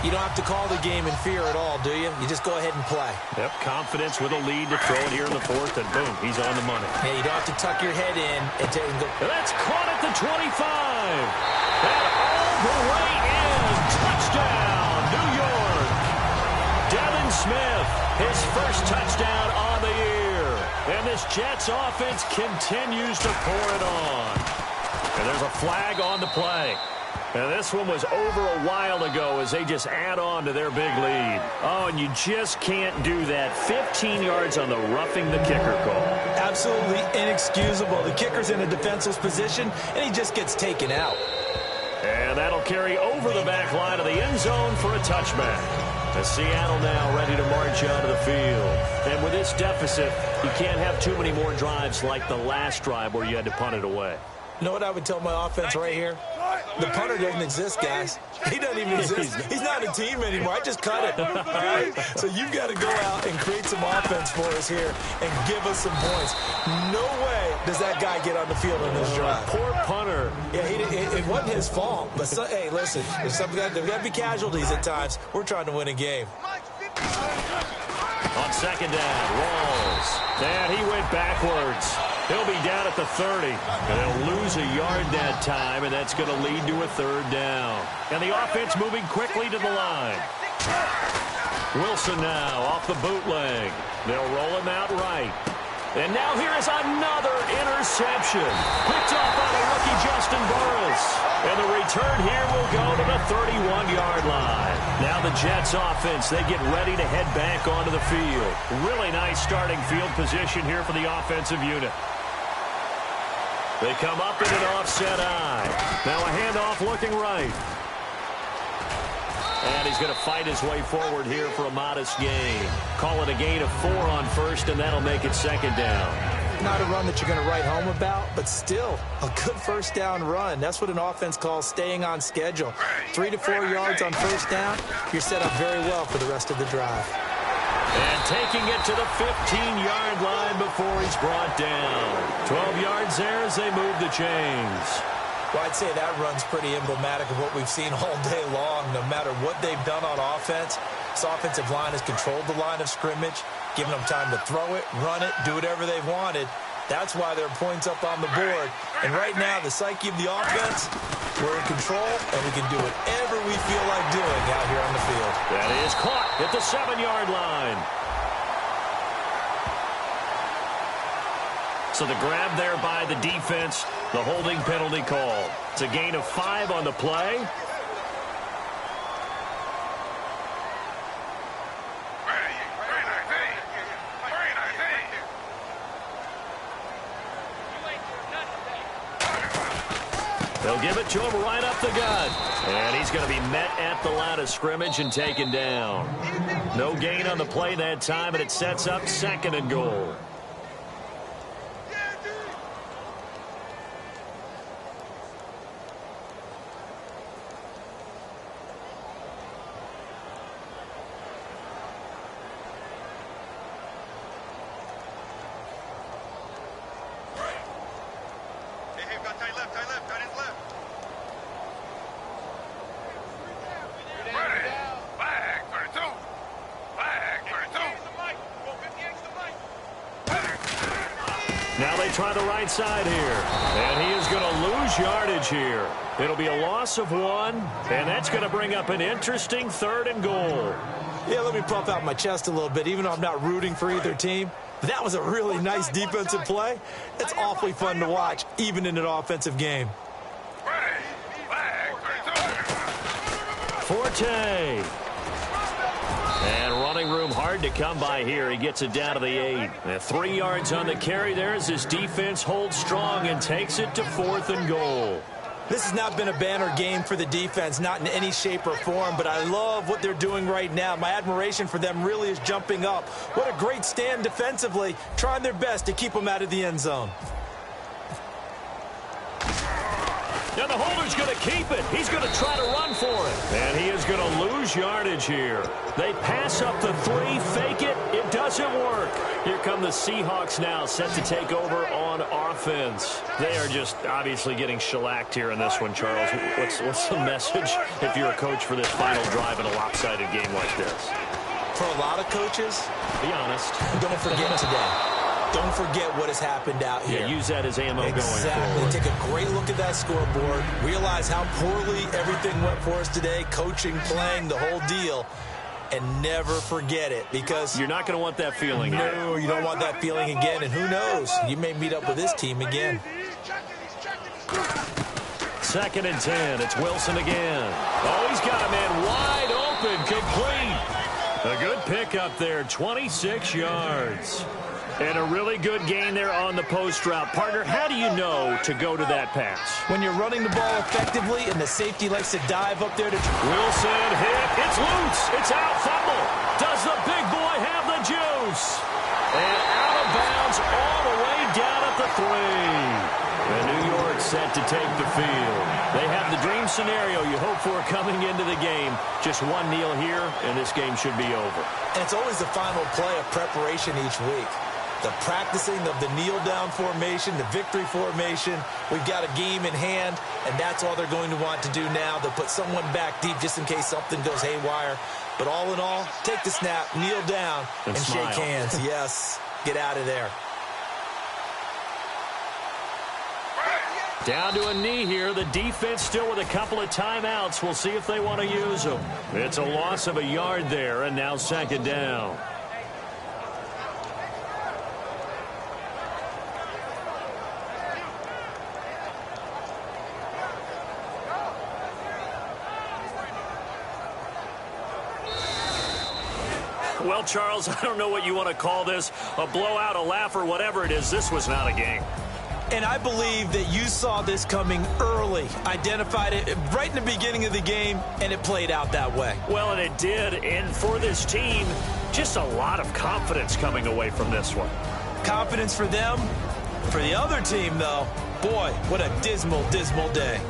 you don't have to call the game in fear at all, do you? You just go ahead and play. Yep, confidence with a lead to throw it here in the 4th, and boom, he's on the money. Yeah, you don't have to tuck your head in and take and go. That's caught at the 25. And all the way in. Touchdown, New York. Devin Smith, his first touchdown on the year. And this Jets offense continues to pour it on. And there's a flag on the play. And this one was over a while ago as they just add on to their big lead. Oh, and you just can't do that. 15 yards on the roughing the kicker call. Absolutely inexcusable. The kicker's in a defenseless position, and he just gets taken out. And that'll carry over the back line of the end zone for a touchback. As Seattle now ready to march out of the field. And with this deficit, you can't have too many more drives like the last drive where you had to punt it away. You know what I would tell my offense right here? The punter doesn't exist, guys. He doesn't even exist. He's not a team anymore. I just cut it. All right? So you've got to go out and create some offense for us here and give us some points. No way does that guy get on the field on this drive. Poor punter. Yeah, it wasn't his fault. But, hey, listen, there's got to be casualties at times. We're trying to win a game. On second down, Rawls. And he went backwards. He'll be down at the 30. And they'll lose a yard that time, and that's going to lead to a 3rd down. And the offense moving quickly to the line. Wilson now off the bootleg. They'll roll him out right. And now here is another interception. Picked off by the rookie Justin Burris. And the return here will go to the 31-yard line. Now the Jets offense, they get ready to head back onto the field. Really nice starting field position here for the offensive unit. They come up in an offset eye. Now a handoff looking right. And he's going to fight his way forward here for a modest gain. Call it a gain of 4 on first, and that'll make it 2nd down. Not a run that you're going to write home about, but still a good first down run. That's what an offense calls staying on schedule. 3 to 4 yards on first down, you're set up very well for the rest of the drive. And taking it to the 15-yard line before he's brought down. 12 yards there as they move the chains. Well, I'd say that run's pretty emblematic of what we've seen all day long. No matter what they've done on offense, this offensive line has controlled the line of scrimmage, given them time to throw it, run it, do whatever they've wanted. That's why there are points up on the board. And right now, the psyche of the offense, we're in control, and we can do whatever we feel like doing out here on the field. That is caught at the 7-yard line. So the grab there by the defense, the holding penalty called. It's a gain of 5 on the play. They'll give it to him right up the gut. And he's going to be met at the line of scrimmage and taken down. No gain on the play that time, and it sets up 2nd and goal. Now they try the right side here. And he is going to lose yardage here. It'll be a loss of 1, and that's going to bring up an interesting 3rd and goal. Yeah, let me puff out my chest a little bit, even though I'm not rooting for either team. That was a really nice defensive play. It's awfully fun to watch, even in an offensive game. Forte. And running room hard. hard to come by here. He gets it down to the 8. And 3 yards on the carry there as his defense holds strong and takes it to 4th and goal. This has not been a banner game for the defense, not in any shape or form, but I love what they're doing right now. My admiration for them really is jumping up. What a great stand defensively, trying their best to keep them out of the end zone. And the holder's going to keep it. He's going to try to run for it. And he is going to lose yardage here. They pass up the 3, fake it. It doesn't work. Here come the Seahawks now, set to take over on offense. They are just obviously getting shellacked here in this one, Charles. What's the message if you're a coach for this final drive in a lopsided game like this? For a lot of coaches, be honest. Don't forget today. Don't forget what has happened out here. Yeah, use that as ammo going forward. Exactly. Take a great look at that scoreboard. Realize how poorly everything went for us today. Coaching, playing, the whole deal. And never forget it, because you're not going to want that feeling. No, you don't want that feeling again. And who knows? You may meet up with this team again. 2nd and 10. It's Wilson again. Oh, he's got a man wide open, complete. A good pickup there, 26 yards. And a really good gain there on the post route. Partner, how do you know to go to that pass? When you're running the ball effectively and the safety likes to dive up there to... Wilson hit. It's loose. It's out. Fumble. Does the big boy have the juice? And out of bounds all the way down at the 3. And New York set to take the field. They have the dream scenario you hope for coming into the game. Just one kneel here, and this game should be over. And it's always the final play of preparation each week. The practicing of the kneel-down formation, the victory formation. We've got a game in hand, and that's all they're going to want to do now. They'll put someone back deep just in case something goes haywire. But all in all, take the snap, kneel down, and shake hands. Yes, get out of there. Down to a knee here. The defense still with a couple of timeouts. We'll see if they want to use them. It's a loss of a yard there, and now 2nd down. Well, Charles, I don't know what you want to call this, a blowout, a laugh, or whatever it is. This was not a game. And I believe that you saw this coming early, identified it right in the beginning of the game, and it played out that way. Well, and it did, and for this team, just a lot of confidence coming away from this one. Confidence for them. For the other team, though, boy, what a dismal, dismal day.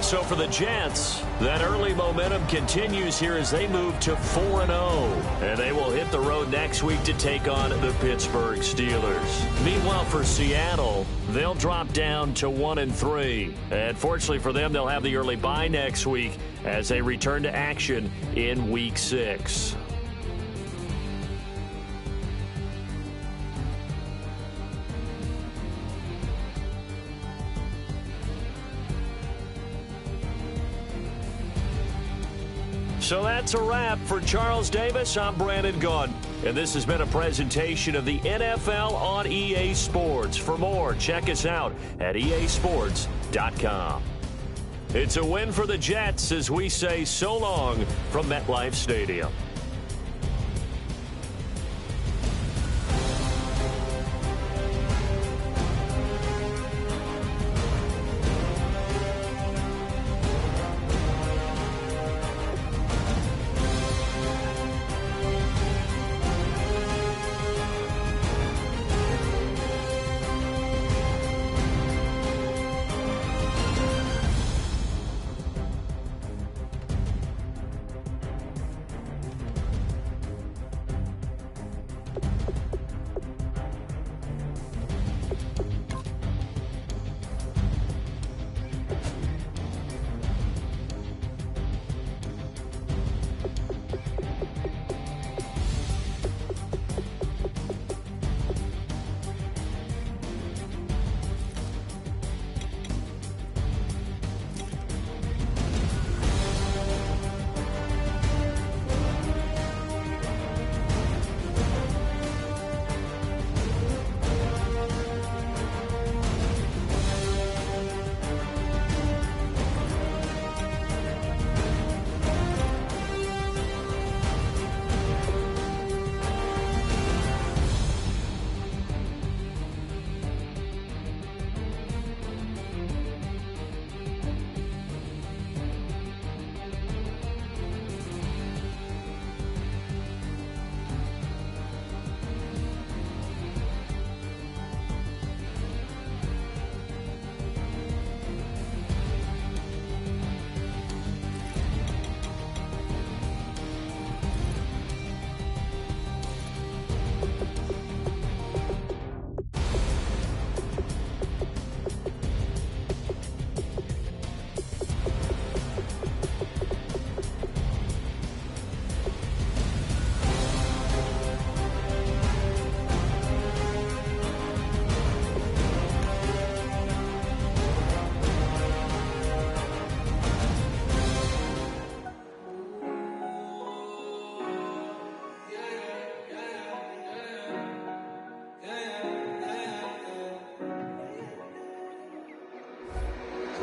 So for the Jets, that early momentum continues here as they move to 4-0. And they will hit the road next week to take on the Pittsburgh Steelers. Meanwhile, for Seattle, they'll drop down to 1-3. And fortunately for them, they'll have the early bye next week as they return to action in Week 6. So that's a wrap. For Charles Davis, I'm Brandon Gunn. And this has been a presentation of the NFL on EA Sports. For more, check us out at easports.com. It's a win for the Jets as we say so long from MetLife Stadium.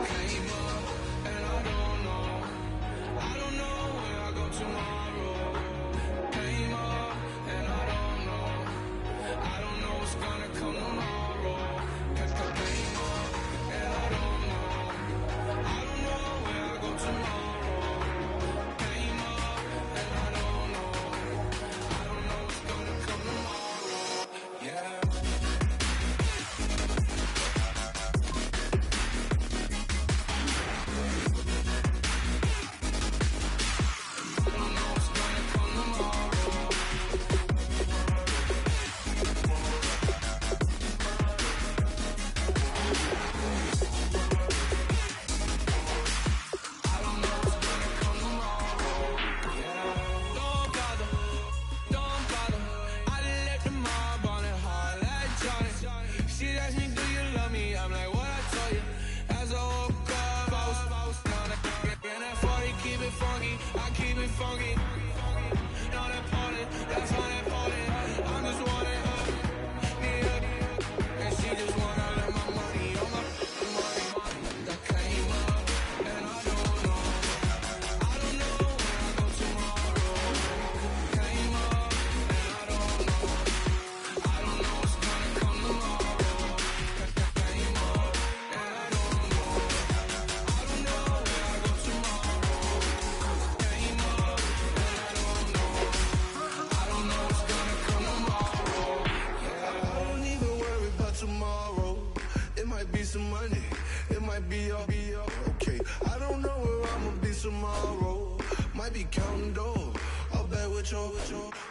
came up and I don't know where I go tomorrow. Came up and I don't know what's gonna come tomorrow. Came up and I don't know where I go tomorrow. Came up and I don't know what's gonna come tomorrow. Yeah.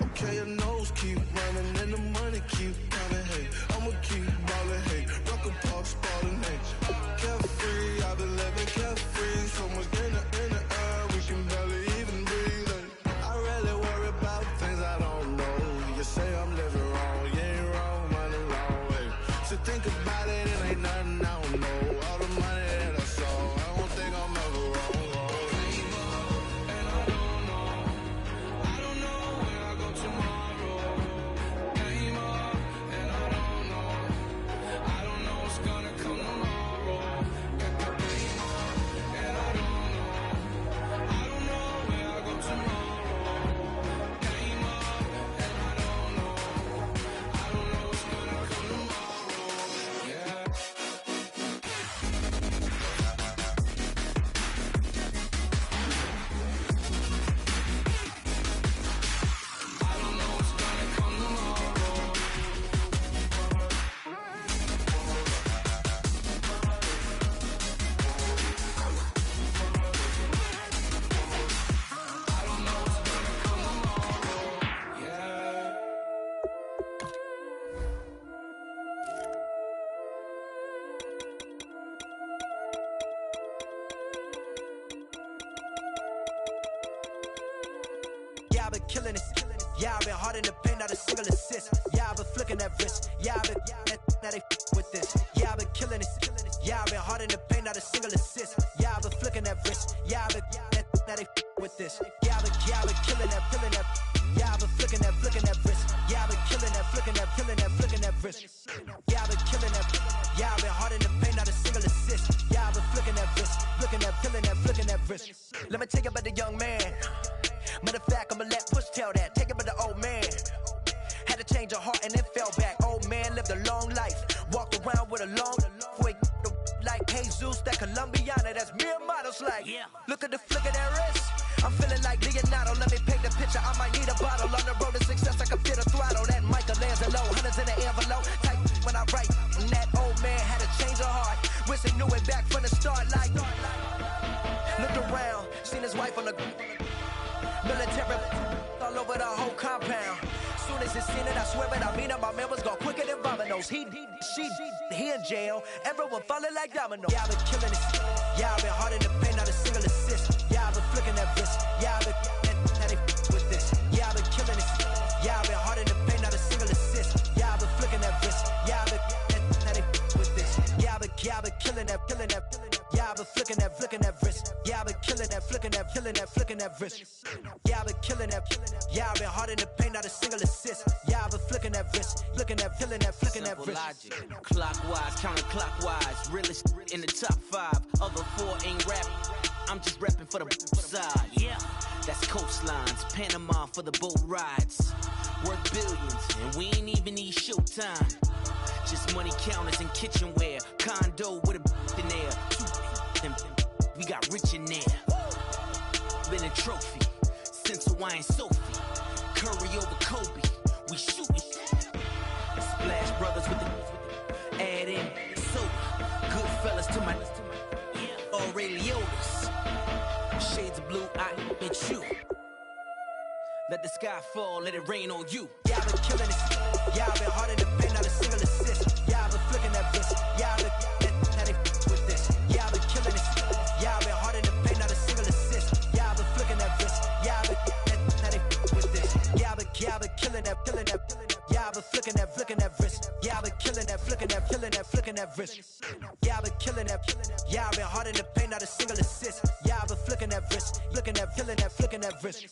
Okay, your nose keep running and the money keep coming. Hey, I'ma keep ballin'. Hey, Rucker Park spallin'. Hey, carefree, I've been living carefree. So much in the air, we can barely even breathe. Hey, I really worry about things I don't know. You say I'm living wrong, you ain't wrong, money long. Hey, so think about it, it ain't nothing I don't know. All the money that I saw, I don't think I'm ever wrong. Yeah, I've been killing it. Yeah, I've been hard in the paint, not a single assist. Yeah, I've been flicking that wrist. Yeah, I've been now they with this. Yeah, I've been killing it. Yeah, I've been hard in the paint, not a single assist. Yeah, I've been flicking that wrist. Yeah, I've been now they with this. Yeah, I've been killing that. Yeah, I've been flicking that wrist. Yeah, I've been killing that, flicking that wrist. Yeah, I've been killing that. Yeah, I've been hard in the paint, not a single assist. Yeah, I've been flicking that wrist, flicking that wrist. Let me tell you about the young man. Matter of fact, I'ma let Push tell that. Take it by the old man. Had to change her heart and then fell back. Old man lived a long life. Walked around with a long way. Like Jesus, that Colombiana, that's mere models like. Yeah. Look at the flick of that wrist. I'm feeling like Leonardo. Let me paint the picture. I might need a bottle. On the road to success, I can fit a throttle. That Michelangelo, hundreds in the envelope. Type when I write. And that old man had to change her heart. Wish he knew it back from the start. Like, looked around, seen his wife on the military all over the whole compound. Soon as he seen it, I swear it, I mean it, my man was gone quicker than dominoes. He in jail, everyone falling like dominoes. Yeah, I've been killing it. Yeah, I've been hard in the paint, not a single assist. Yeah, I've been flicking that wrist. Yeah, I've been now they with this. Yeah, I've been killing it. Yeah, I've been hard in the paint, not a single assist. Yeah, I've been flicking that wrist. Yeah, I've been now they with this. Yeah, I've been killing that. Yeah, I've been flicking that wrist. Yeah, I've been killing that, flicking that wrist. Yeah, I've been killing that. Yeah, I've been hard in the paint, not a single assist. Yeah, I've been flicking that wrist, flicking that wrist. Logic, clockwise, counterclockwise, realist in the top 5. Other 4 ain't rap. I'm just rapping for the side. Yeah, that's coastlines. Panama for the boat rides. Worth billions, and we ain't even need showtime. Just money counters and kitchenware. Condo with a in there. We got rich in there. Been a trophy since Hawaiian Sophie. Curry over Kobe. We shootin'. Splash Brothers with the add in soda. Good fellas to my Ray Liotta's. Shades of blue, I admit you. Let the sky fall, let it rain on you. Yeah, I've been killing it. Yeah, I've been hard in the paint, not a single assist. Yeah, I've been flicking that wrist. Yeah, I've been how they with this. Yeah, I've been killing it. Yeah, I've been hard in the paint, not a single assist. Yeah, I've been flicking that wrist. Yeah, I've been how they with this. Yeah, I've been killing that. Yeah, I've been flicking that wrist. Yeah, I've been killing that, flicking that wrist. Yeah, I've been killing that. Yeah, I've been hard in the paint, not a single assist. Yeah, I've been flicking that wrist, flicking that wrist.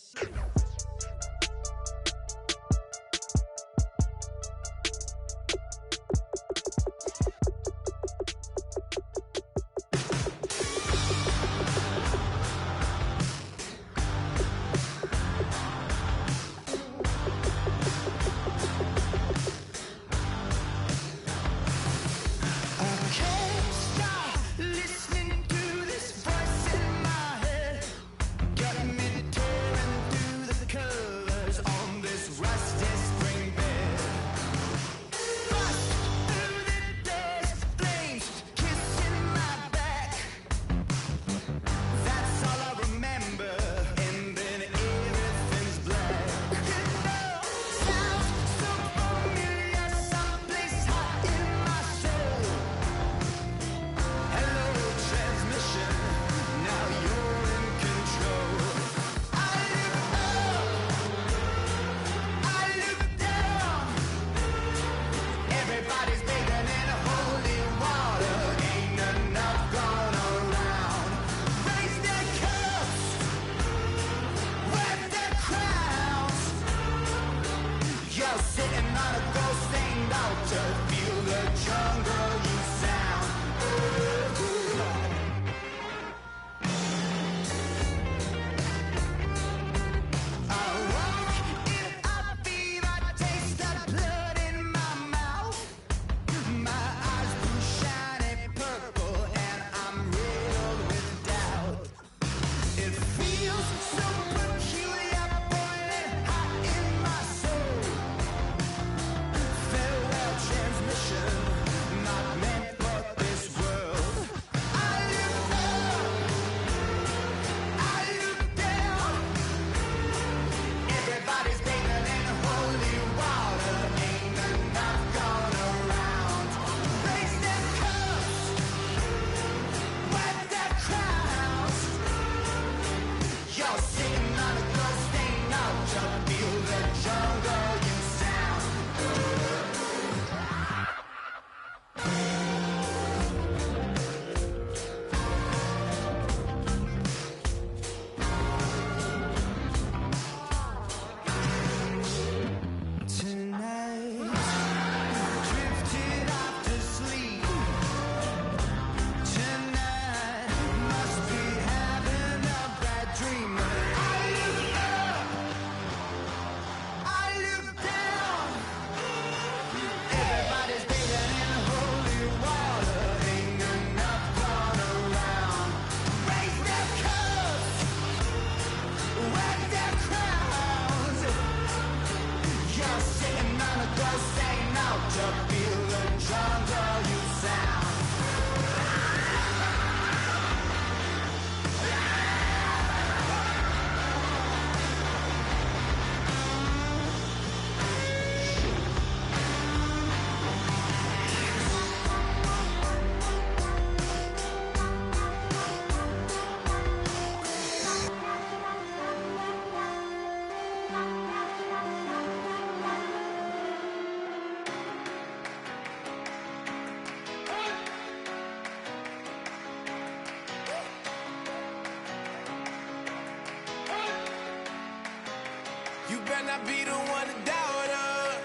You better not be the one to doubt us,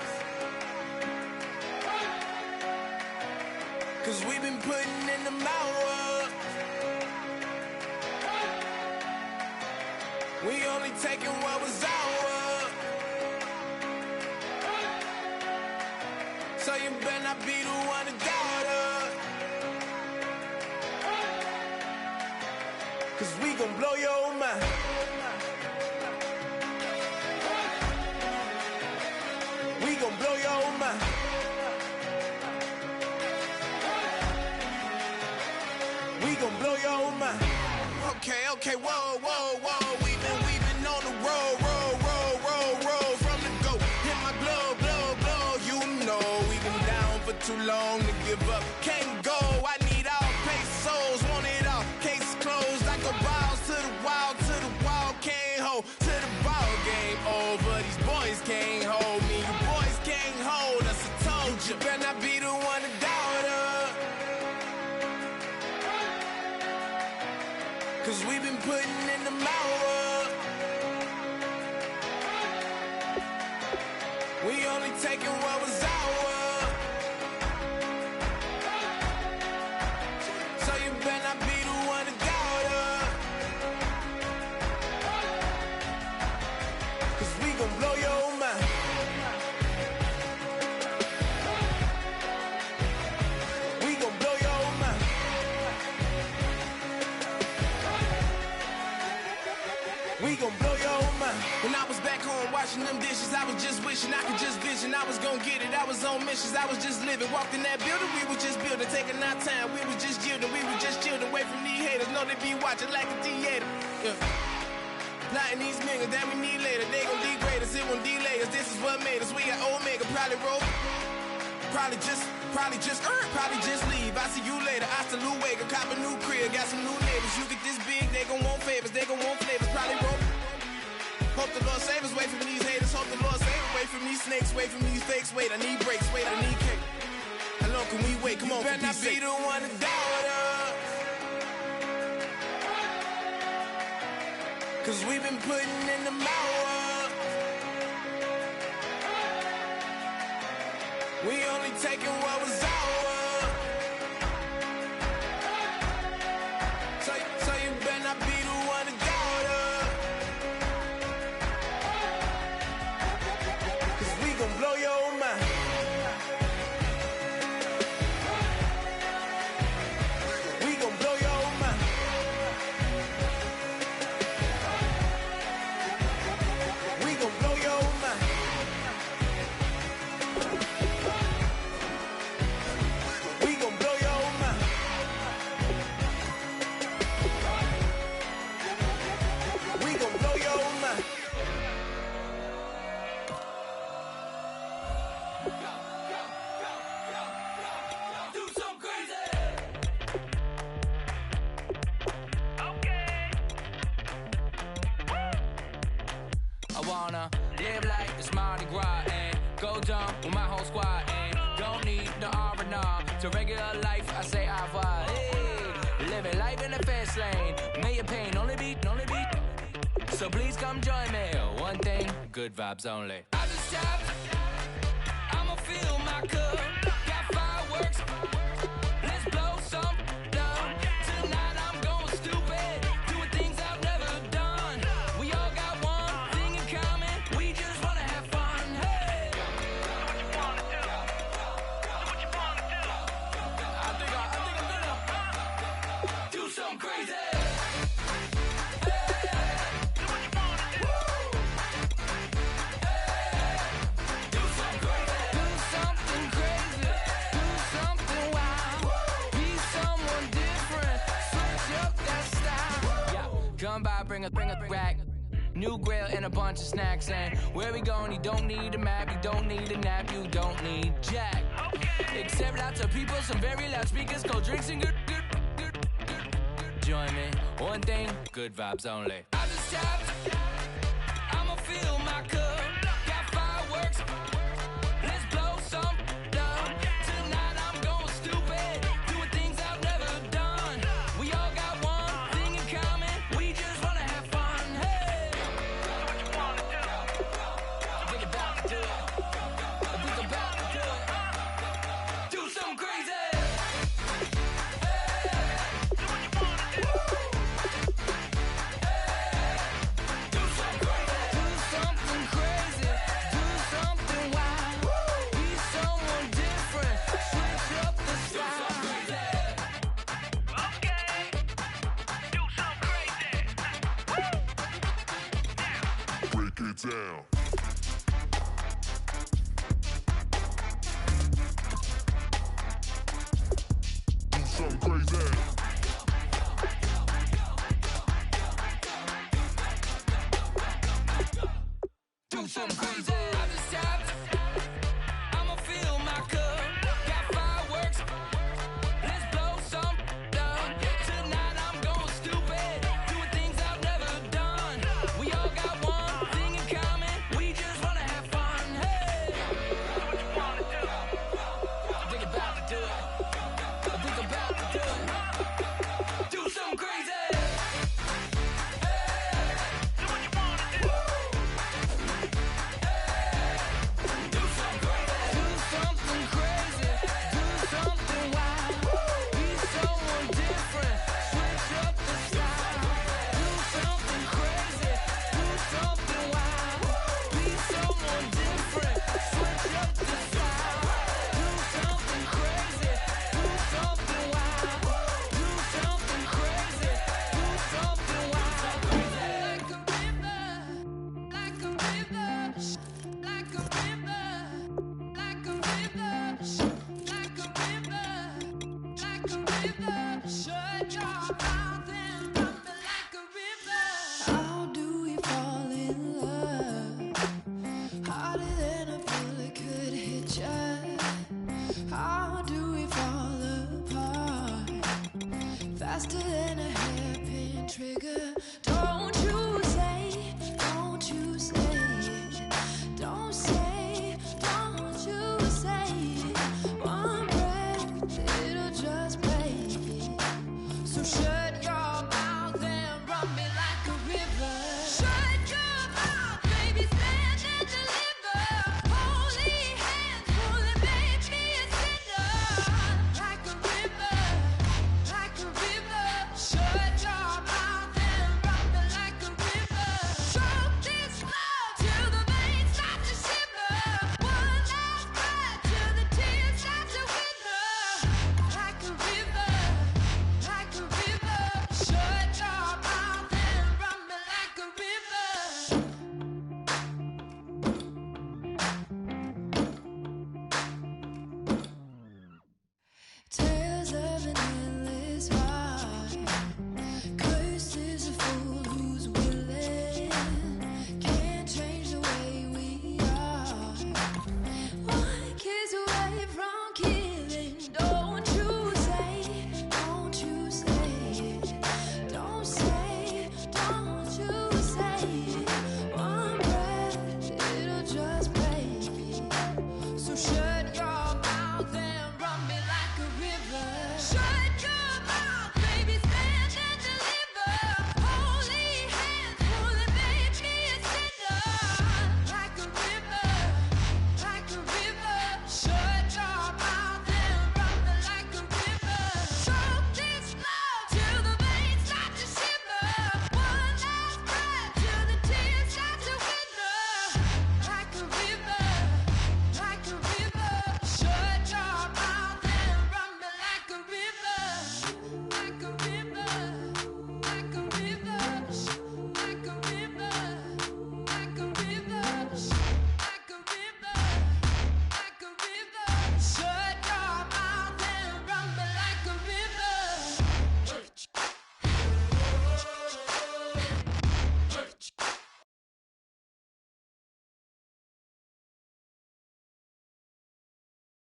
'cause we've been putting in the hours. We only taking what was ours. So you better not be the one to doubt us. 'Cause we gon' blow your mind. We gon' blow your mind. We gon' blow your mind. Okay, whoa, whoa, whoa. We been on the road from the go. Hit my glow. You know we been down for too long to give up. Can't go. I need all pesos, want it all. Case closed like a balls to the wall. Can't hold to the ball game over. These boys can't hold me. You boys can't hold us. I told you. Better not be the one to doubt us. 'Cause we been putting in the hour. We only taking what was ours. So you better not be the one to doubt us. 'Cause we gon' blow your mind. We gon' blow your mind. We gon' blow your mind. When I was back home washing them dishes, I was just wishing I could just vision. I was gon' get it, I was on missions, I was just living. Walked in that building, we were just building, taking our time. We was just yielding, we were just chilling. Away from these haters, know they be watching like a theater. Yeah. Plotting these niggas that we need later. They gon' degrade us, it won't delay us. This is what made us. We got Omega, probably roll. Probably just leave. I see you later. Hasta Luego, cop a new crib, got some new neighbors. You get this big, they gon' want favors, they gon' want flavors. Probably roll. Hope the Lord save us, wait from these haters. Hope the Lord save us, wait from these snakes, wait from these fakes. Wait, I need breaks, wait, I need cake. How long can we wait? Come on, better not be the one to doubt us. 'Cause we been putting in the hour. We only taking what was ours. So you better not be the one to doubt us. 'Cause we gon' blow your mind. We gon' blow your mind. We gon' blow your mind. We gon' blow your mind. We gon' blow your mind. Do something crazy. I wanna live like it's Mardi Gras and go dumb with my whole squad and don't need no R&R. To regular life, I say au revoir. Hey, living life in the fast lane. Million pain, only beat. So please come join me. One thing, good vibes only. I just stopped. I'ma fill my cup. Got fireworks. Let's blow some up. Tonight I'm going stupid. Doing things I've never done. We all got one thing in common. We just wanna have fun. Hey. Do what you wanna do. I think I'm gonna do something crazy. Come by, bring a rack. New grill and a bunch of snacks. And where we going, you don't need a map. You don't need a nap. You don't need jack. Except lots of people, some very loud speakers, cold drinks and good. Join me. One thing, good vibes only. I just stopped. I'ma fill my cup. Got fireworks. Let's blow some up. Tonight I'm going stupid. Doing things I've never done. We all got one thing in common. We just wanna have fun. Hey. Do what you wanna do. We about to do it. We about to do it. Do something crazy. Do what you wanna do. Do down. Do something crazy. Do something crazy. I just tapped. I'ma fill my cup. Got fireworks. Let's blow some down. Tonight I'm going stupid. Doing things I've never done. We all got one thing in common. We just wanna have fun. Hey. What you wanna do? I think about to do it. I think about to do it. Do something crazy. Faster than a hairpin trigger. Don't you say, don't you say, don't say, don't you say. One breath, it'll just break. So shut your mouth and run me like a river. Shut your mouth, baby, stand and deliver. Holy hands, holy, make me a sinner. Like a river, like a river. Shut